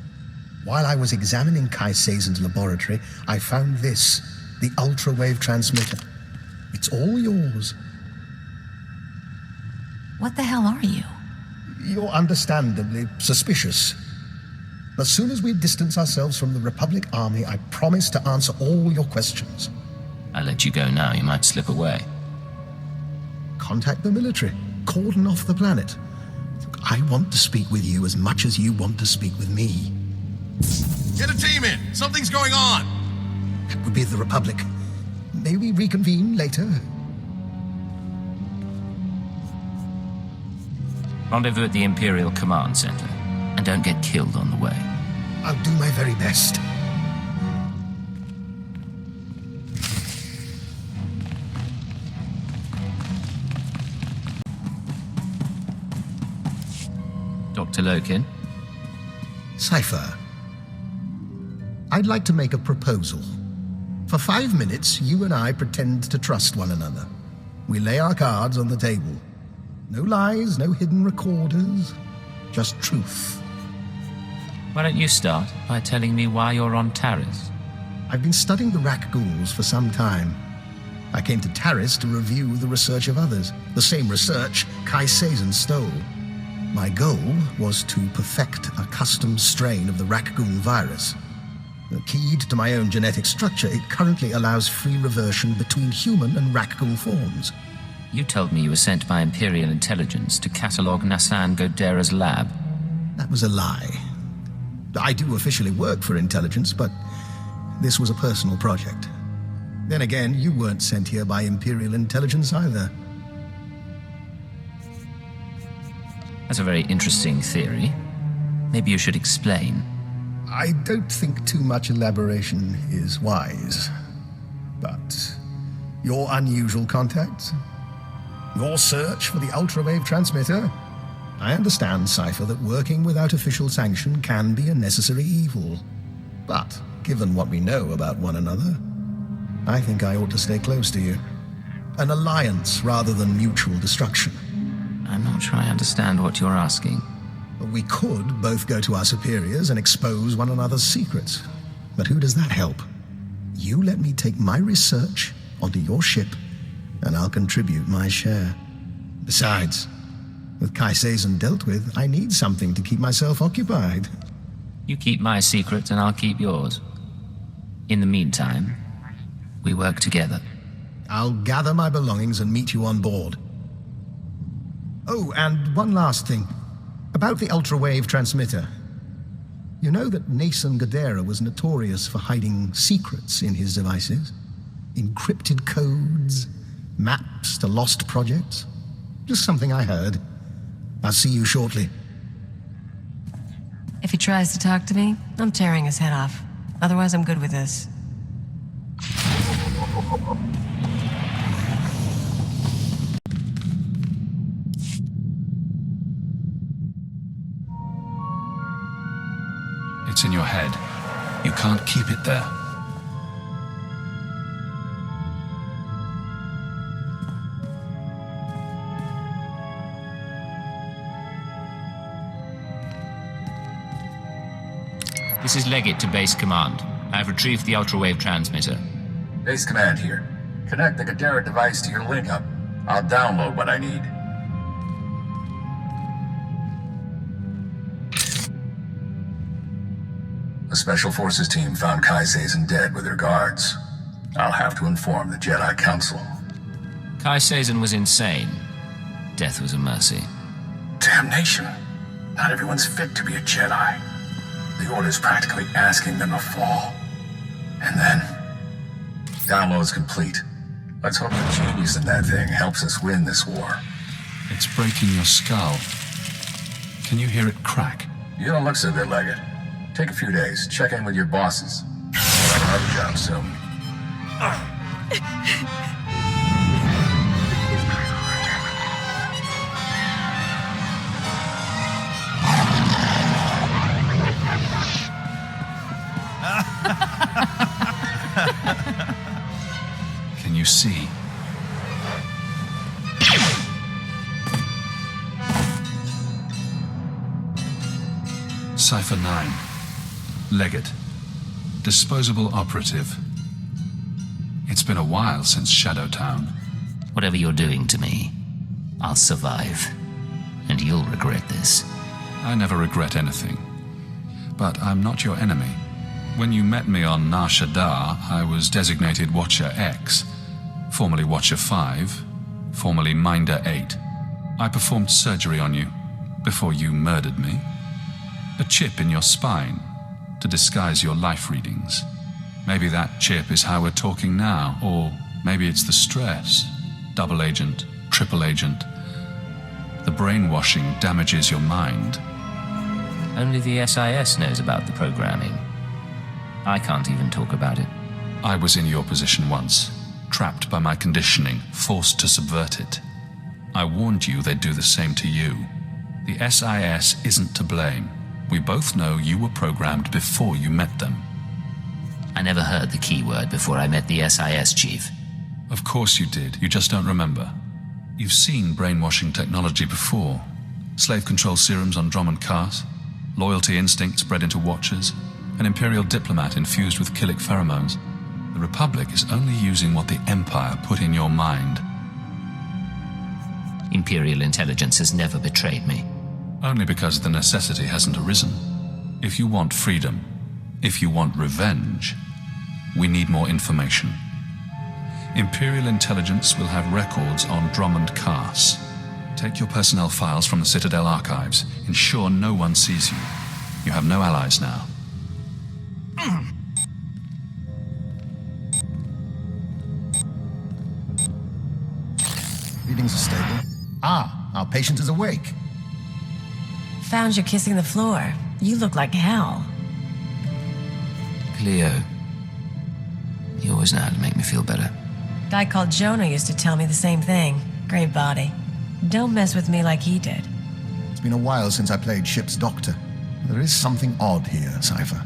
While I was examining Kai Sazon's laboratory, I found this, the ultra-wave transmitter. It's all yours. What the hell are you? You're understandably suspicious. As soon as we distance ourselves from the Republic Army, I promise to answer all your questions. I let you go now, you might slip away. Contact the military. Cordon off the planet. Look, I want to speak with you as much as you want to speak with me. Get a team in! Something's going on! That would be the Republic. May we reconvene later? Rendezvous at the Imperial Command Center. And don't get killed on the way. I'll do my very best. Dr. Lokin? Cypher, I'd like to make a proposal. For 5 minutes, you and I pretend to trust one another. We lay our cards on the table. No lies, no hidden recorders, just truth. Why don't you start by telling me why you're on Taris? I've been studying the Rakghouls for some time. I came to Taris to review the research of others, the same research Kai Sazon stole. My goal was to perfect a custom strain of the Rakghoul virus. Keyed to my own genetic structure, it currently allows free reversion between human and Rakghoul forms. You told me you were sent by Imperial intelligence to catalogue Nassan Godera's lab. That was a lie. I do officially work for intelligence, but this was a personal project. Then again, you weren't sent here by Imperial intelligence either. That's a very interesting theory. Maybe you should explain. I don't think too much elaboration is wise. But your unusual contacts, your search for the ultra-wave transmitter, I understand, Cypher, that working without official sanction can be a necessary evil. But, given what we know about one another, I think I ought to stay close to you. An alliance rather than mutual destruction. I'm not sure I understand what you're asking. We could both go to our superiors and expose one another's secrets. But who does that help? You let me take my research onto your ship, and I'll contribute my share. Besides, with Kai Sazon dealt with, I need something to keep myself occupied. You keep my secrets and I'll keep yours. In the meantime, we work together. I'll gather my belongings and meet you on board. Oh, and one last thing. About the ultra-wave transmitter. You know that Nason Gadera was notorious for hiding secrets in his devices? Encrypted codes, maps to lost projects? Just something I heard. I'll see you shortly. If he tries to talk to me, I'm tearing his head off. Otherwise, I'm good with this. It's in your head. You can't keep it there. This is Leggett to Base Command. I've retrieved the ultra-wave transmitter. Base Command here. Connect the Gadara device to your link-up. I'll download what I need. The Special Forces team found Kai Sazon dead with her guards. I'll have to inform the Jedi Council. Kai Sazon was insane. Death was a mercy. Damnation. Not everyone's fit to be a Jedi. The Order's practically asking them to fall. And then... Download's complete. Let's hope the genius in that thing helps us win this war. It's breaking your skull. Can you hear it crack? You don't look so good, Leggett. Take a few days. Check in with your bosses. We'll have another job soon. Can you see? Cipher 9. Leggett. Disposable operative. It's been a while since Shadowtown. Whatever you're doing to me, I'll survive. And you'll regret this. I never regret anything. But I'm not your enemy. When you met me on Nar Shaddaa, I was designated Watcher X, formerly Watcher 5, formerly Minder 8. I performed surgery on you before you murdered me. A chip in your spine to disguise your life readings. Maybe that chip is how we're talking now, or maybe it's the stress. Double agent, triple agent. The brainwashing damages your mind. Only the SIS knows about the programming. I can't even talk about it. I was in your position once, trapped by my conditioning, forced to subvert it. I warned you they'd do the same to you. The SIS isn't to blame. We both know you were programmed before you met them. I never heard the keyword before I met the SIS chief. Of course you did, you just don't remember. You've seen brainwashing technology before. Slave control serums on Drummond Cars, loyalty instincts bred into Watchers, an Imperial diplomat infused with killic pheromones. The Republic is only using what the Empire put in your mind. Imperial intelligence has never betrayed me. Only because the necessity hasn't arisen. If you want freedom, if you want revenge, we need more information. Imperial intelligence will have records on Drummond Cars. Take your personnel files from the Citadel archives. Ensure no one sees you. You have no allies now. Readings are stable. Ah, our patient is awake. Found you kissing the floor. You look like hell. Cleo, you always know how to make me feel better. Guy called Jonah used to tell me the same thing. Great body. Don't mess with me like he did. It's been a while since I played ship's doctor. There is something odd here, Cypher.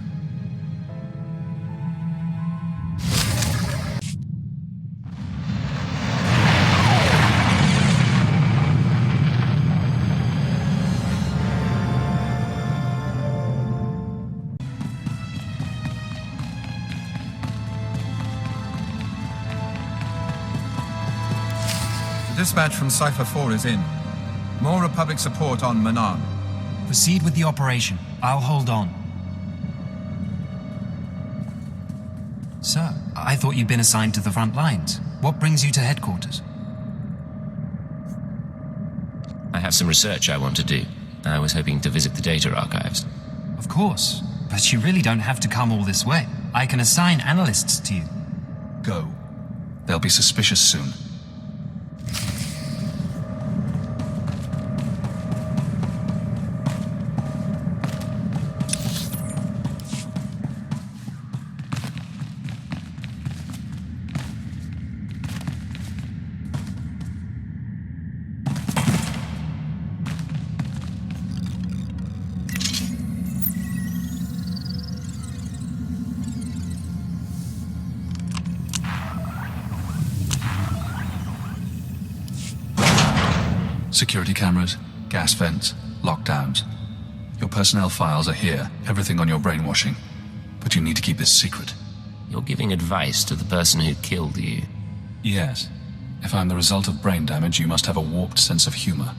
dispatch from Cypher 4 is in. More Republic support on Manan. Proceed with the operation. I'll hold on. Sir, I thought you'd been assigned to the front lines. What brings you to headquarters? I have some research I want to do. I was hoping to visit the data archives. Of course, but you really don't have to come all this way. I can assign analysts to you. Go. They'll be suspicious soon. Security cameras, gas vents, lockdowns. Your personnel files are here, everything on your brainwashing. But you need to keep this secret. You're giving advice to the person who killed you. Yes. If I'm the result of brain damage, you must have a warped sense of humor.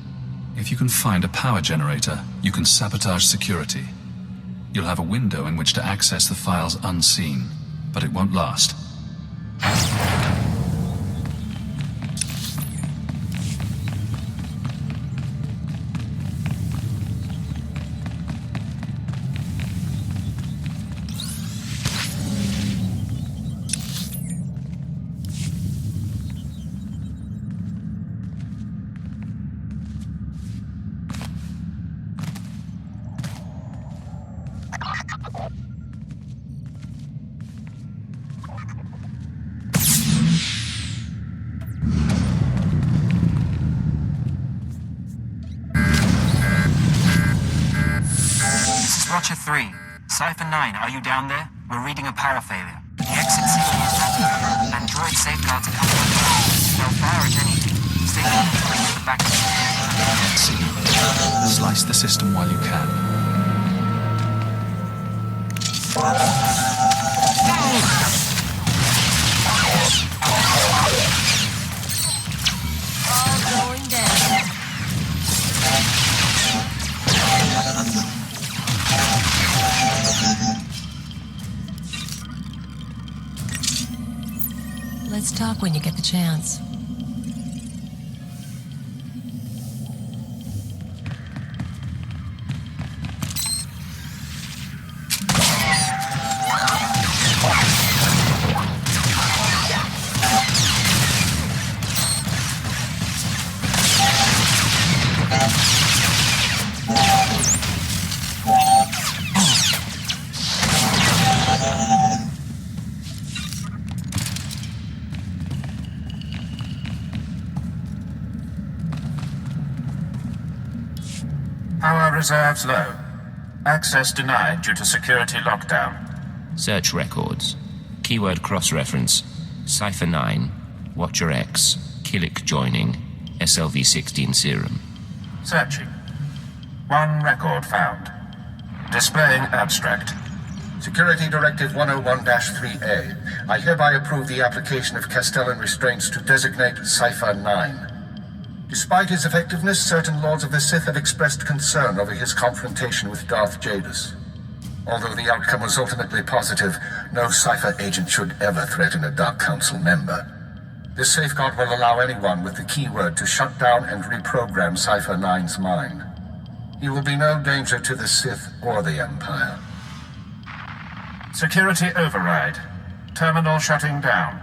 If you can find a power generator, you can sabotage security. You'll have a window in which to access the files unseen, but it won't last. Watcher 3, Cypher 9, are you down there? We're reading a power failure. The exit system is ready. Android safeguards are coming online. They'll fire at anything. Stay tuned until they get the back of Let's see. Slice the system while you can. All going down. Let's talk when you get the chance. Power reserves low. Access denied due to security lockdown. Search records. Keyword cross-reference. Cypher 9, Watcher X, Killick joining, SLV-16 serum. Searching. One record found. Displaying abstract. Security Directive 101-3A. I hereby approve the application of Castellan restraints to designate Cypher 9. Despite his effectiveness, certain Lords of the Sith have expressed concern over his confrontation with Darth Jadus. Although the outcome was ultimately positive, no Cypher agent should ever threaten a Dark Council member. This safeguard will allow anyone with the keyword to shut down and reprogram Cypher 9's mind. He will be no danger to the Sith or the Empire. Security override. Terminal shutting down.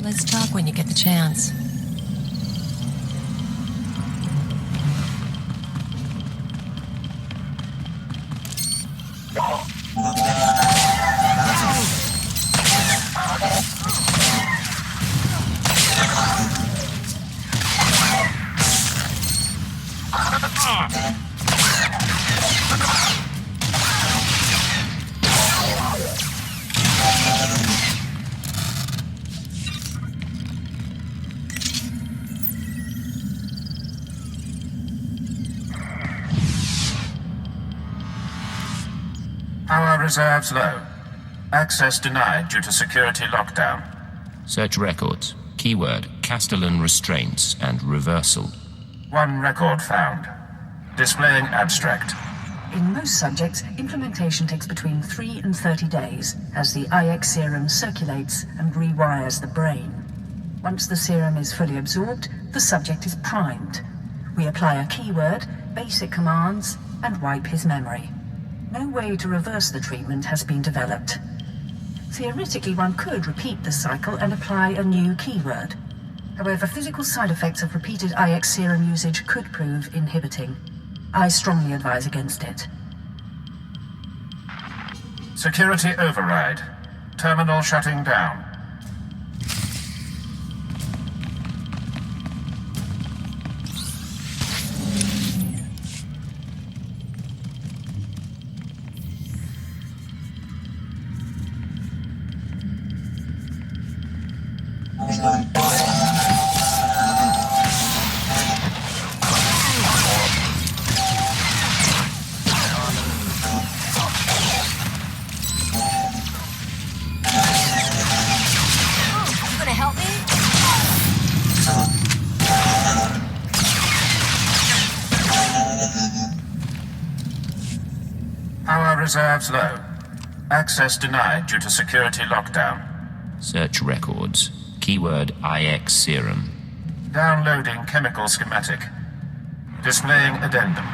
Let's talk when you get the chance. Power reserves low. Access denied due to security lockdown. Search records. Keyword, Castellan restraints and reversal. One record found. Displaying abstract. In most subjects, implementation takes between 3 and 30 days, as the IX serum circulates and rewires the brain. Once the serum is fully absorbed, the subject is primed. We apply a keyword, basic commands, and wipe his memory. No way to reverse the treatment has been developed. Theoretically, one could repeat the cycle and apply a new keyword. However, physical side effects of repeated IX serum usage could prove inhibiting. I strongly advise against it. Security override. Terminal shutting down. Reserves low. Access denied due to security lockdown. Search records. Keyword IX serum. Downloading chemical schematic. Displaying addendum.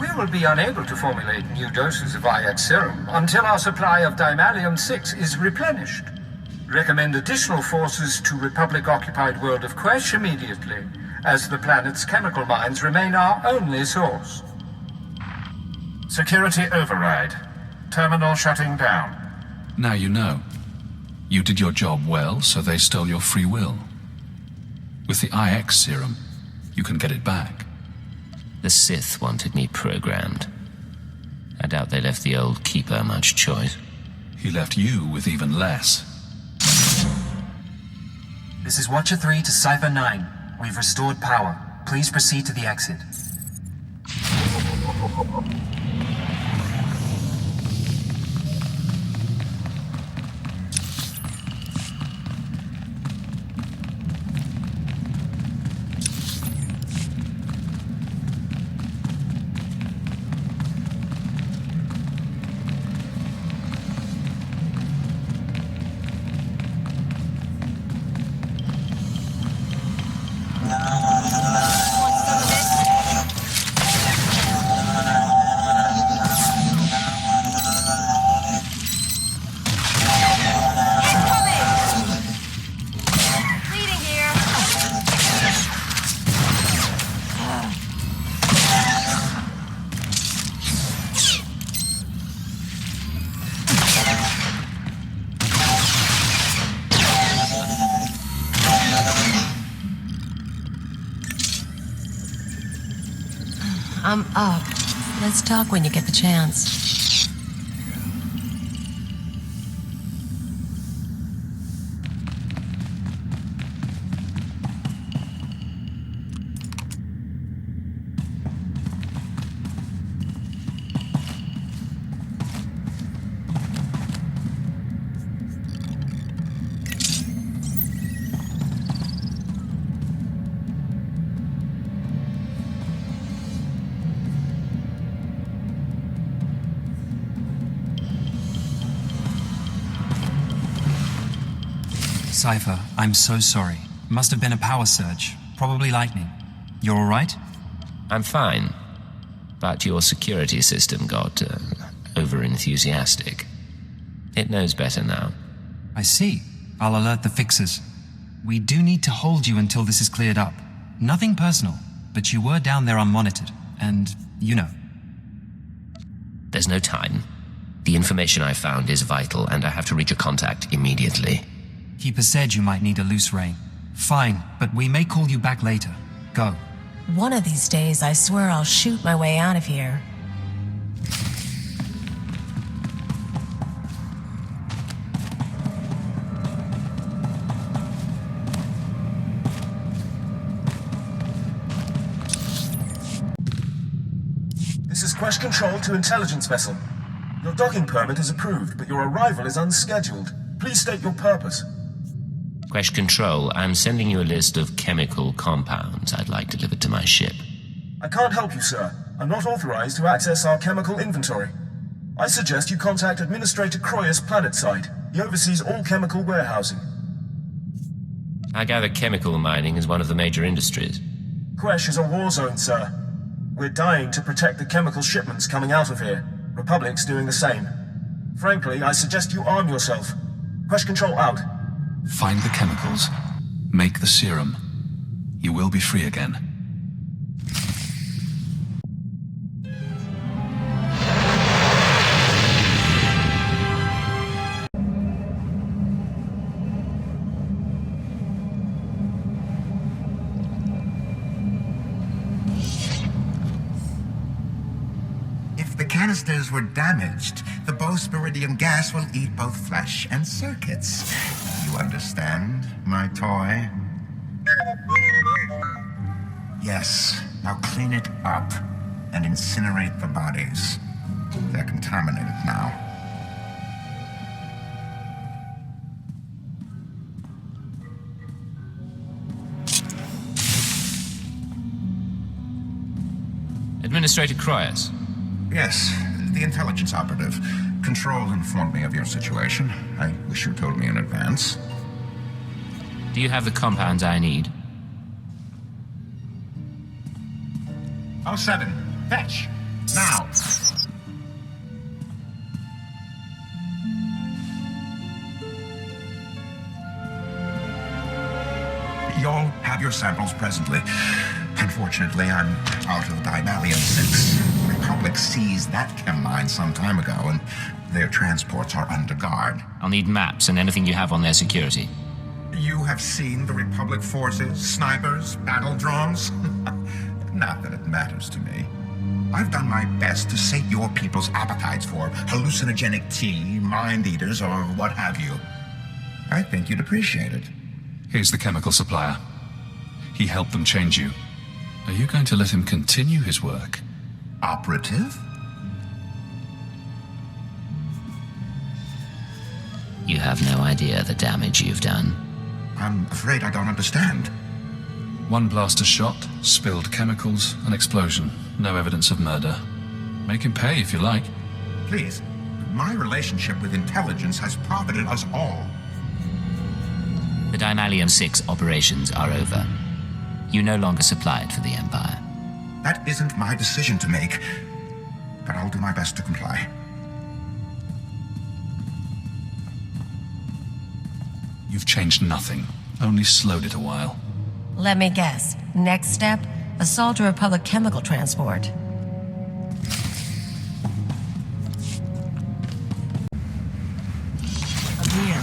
We will be unable to formulate new doses of IX serum until our supply of Dimalium-6 is replenished. Recommend additional forces to Republic-occupied world of Quesh immediately, as the planet's chemical mines remain our only source. Security override. Terminal shutting down. Now you know. You did your job well, so they stole your free will. With the IX serum, you can get it back. The Sith wanted me programmed. I doubt they left the old Keeper much choice. He left you with even less. This is Watcher 3 to Cipher 9. We've restored power. Please proceed to the exit. I'm up. Let's talk when you get the chance. Cypher, I'm so sorry. Must have been a power surge. Probably lightning. You're alright? I'm fine. But your security system got over-enthusiastic. It knows better now. I see. I'll alert the fixers. We do need to hold you until this is cleared up. Nothing personal, but you were down there unmonitored. And, you know. There's no time. The information I found is vital, and I have to reach a contact immediately. Keeper said you might need a loose rein. Fine, but we may call you back later. Go. One of these days, I swear I'll shoot my way out of here. This is Quest Control to Intelligence Vessel. Your docking permit is approved, but your arrival is unscheduled. Please state your purpose. Quest Control, I'm sending you a list of chemical compounds I'd like delivered to my ship. I can't help you, sir. I'm not authorized to access our chemical inventory. I suggest you contact Administrator Croyer's planet site. He oversees all chemical warehousing. I gather chemical mining is one of the major industries. Quesh is a war zone, sir. We're dying to protect the chemical shipments coming out of here. Republic's doing the same. Frankly, I suggest you arm yourself. Quest Control out. Find the chemicals. Make the serum. You will be free again. If the canisters were damaged, the Bospiridium gas will eat both flesh and circuits. You understand, my toy? Yes, now clean it up and incinerate the bodies. They're contaminated now. Administrator Croyers. Yes, the intelligence operative. Control informed me of your situation. I wish you told me in advance. Do you have the compounds I need? 07, fetch! Now! You'll have your samples presently. Unfortunately, I'm out of Dynalium 6. The Republic seized that chem mine some time ago, and their transports are under guard. I'll need maps and anything you have on their security. You have seen the Republic forces, snipers, battle drones? Not that it matters to me. I've done my best to sate your people's appetites for hallucinogenic tea, mind eaters, or what have you. I think you'd appreciate it. Here's the chemical supplier. He helped them change you. Are you going to let him continue his work? Operative? You have no idea the damage you've done. I'm afraid I don't understand. One blaster shot, spilled chemicals, an explosion. No evidence of murder. Make him pay if you like. Please. My relationship with intelligence has profited us all. The Dynalium 6 operations are over. You no longer supply it for the Empire. That isn't my decision to make, but I'll do my best to comply. You've changed nothing, only slowed it a while. Let me guess. Next step? Assault a Republic chemical transport. I'm here.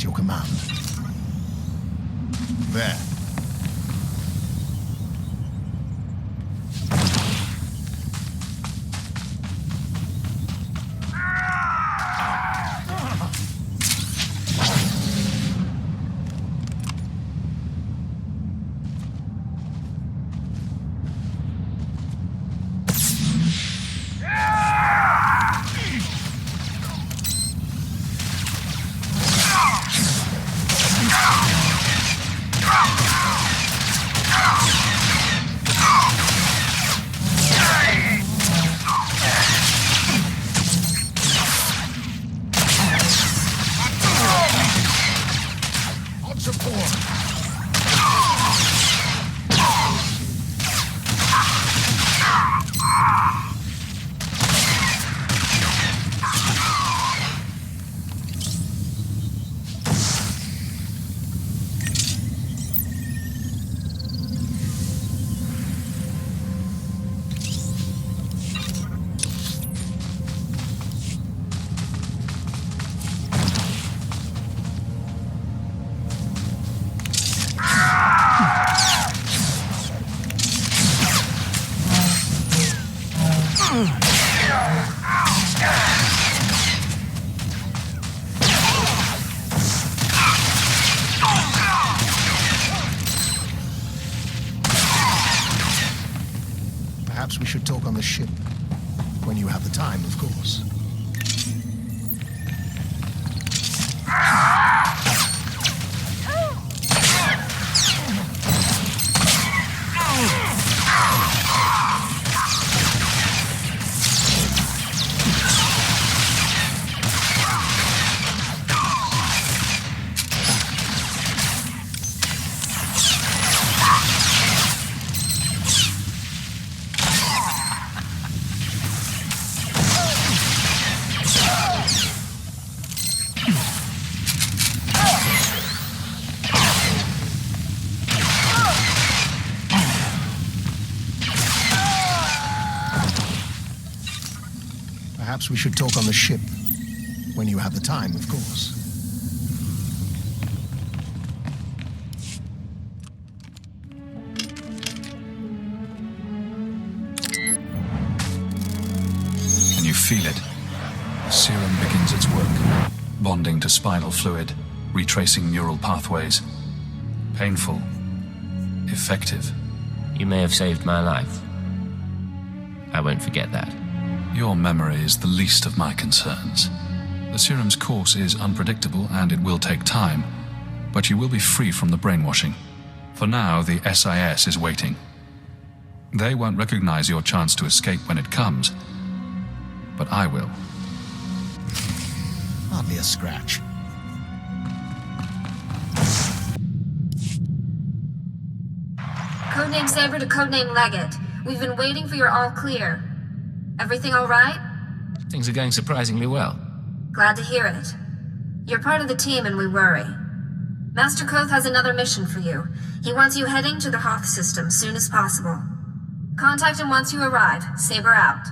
your command. There. Perhaps we should talk on the ship. When you have the time, of course. Perhaps we should talk on the ship. When you have the time, of course. Can you feel it? The serum begins its work, bonding to spinal fluid, retracing neural pathways. Painful. Effective. You may have saved my life. I won't forget that. Your memory is the least of my concerns. The serum's course is unpredictable and it will take time, but you will be free from the brainwashing. For now, the SIS is waiting. They won't recognize your chance to escape when it comes, but I will. Hardly a scratch. Codename Saber to Codename Leggett. We've been waiting for your all clear. Everything all right? Things are going surprisingly well. Glad to hear it. You're part of the team and we worry. Master Koth has another mission for you. He wants you heading to the Hoth system soon as possible. Contact him once you arrive. Saber out.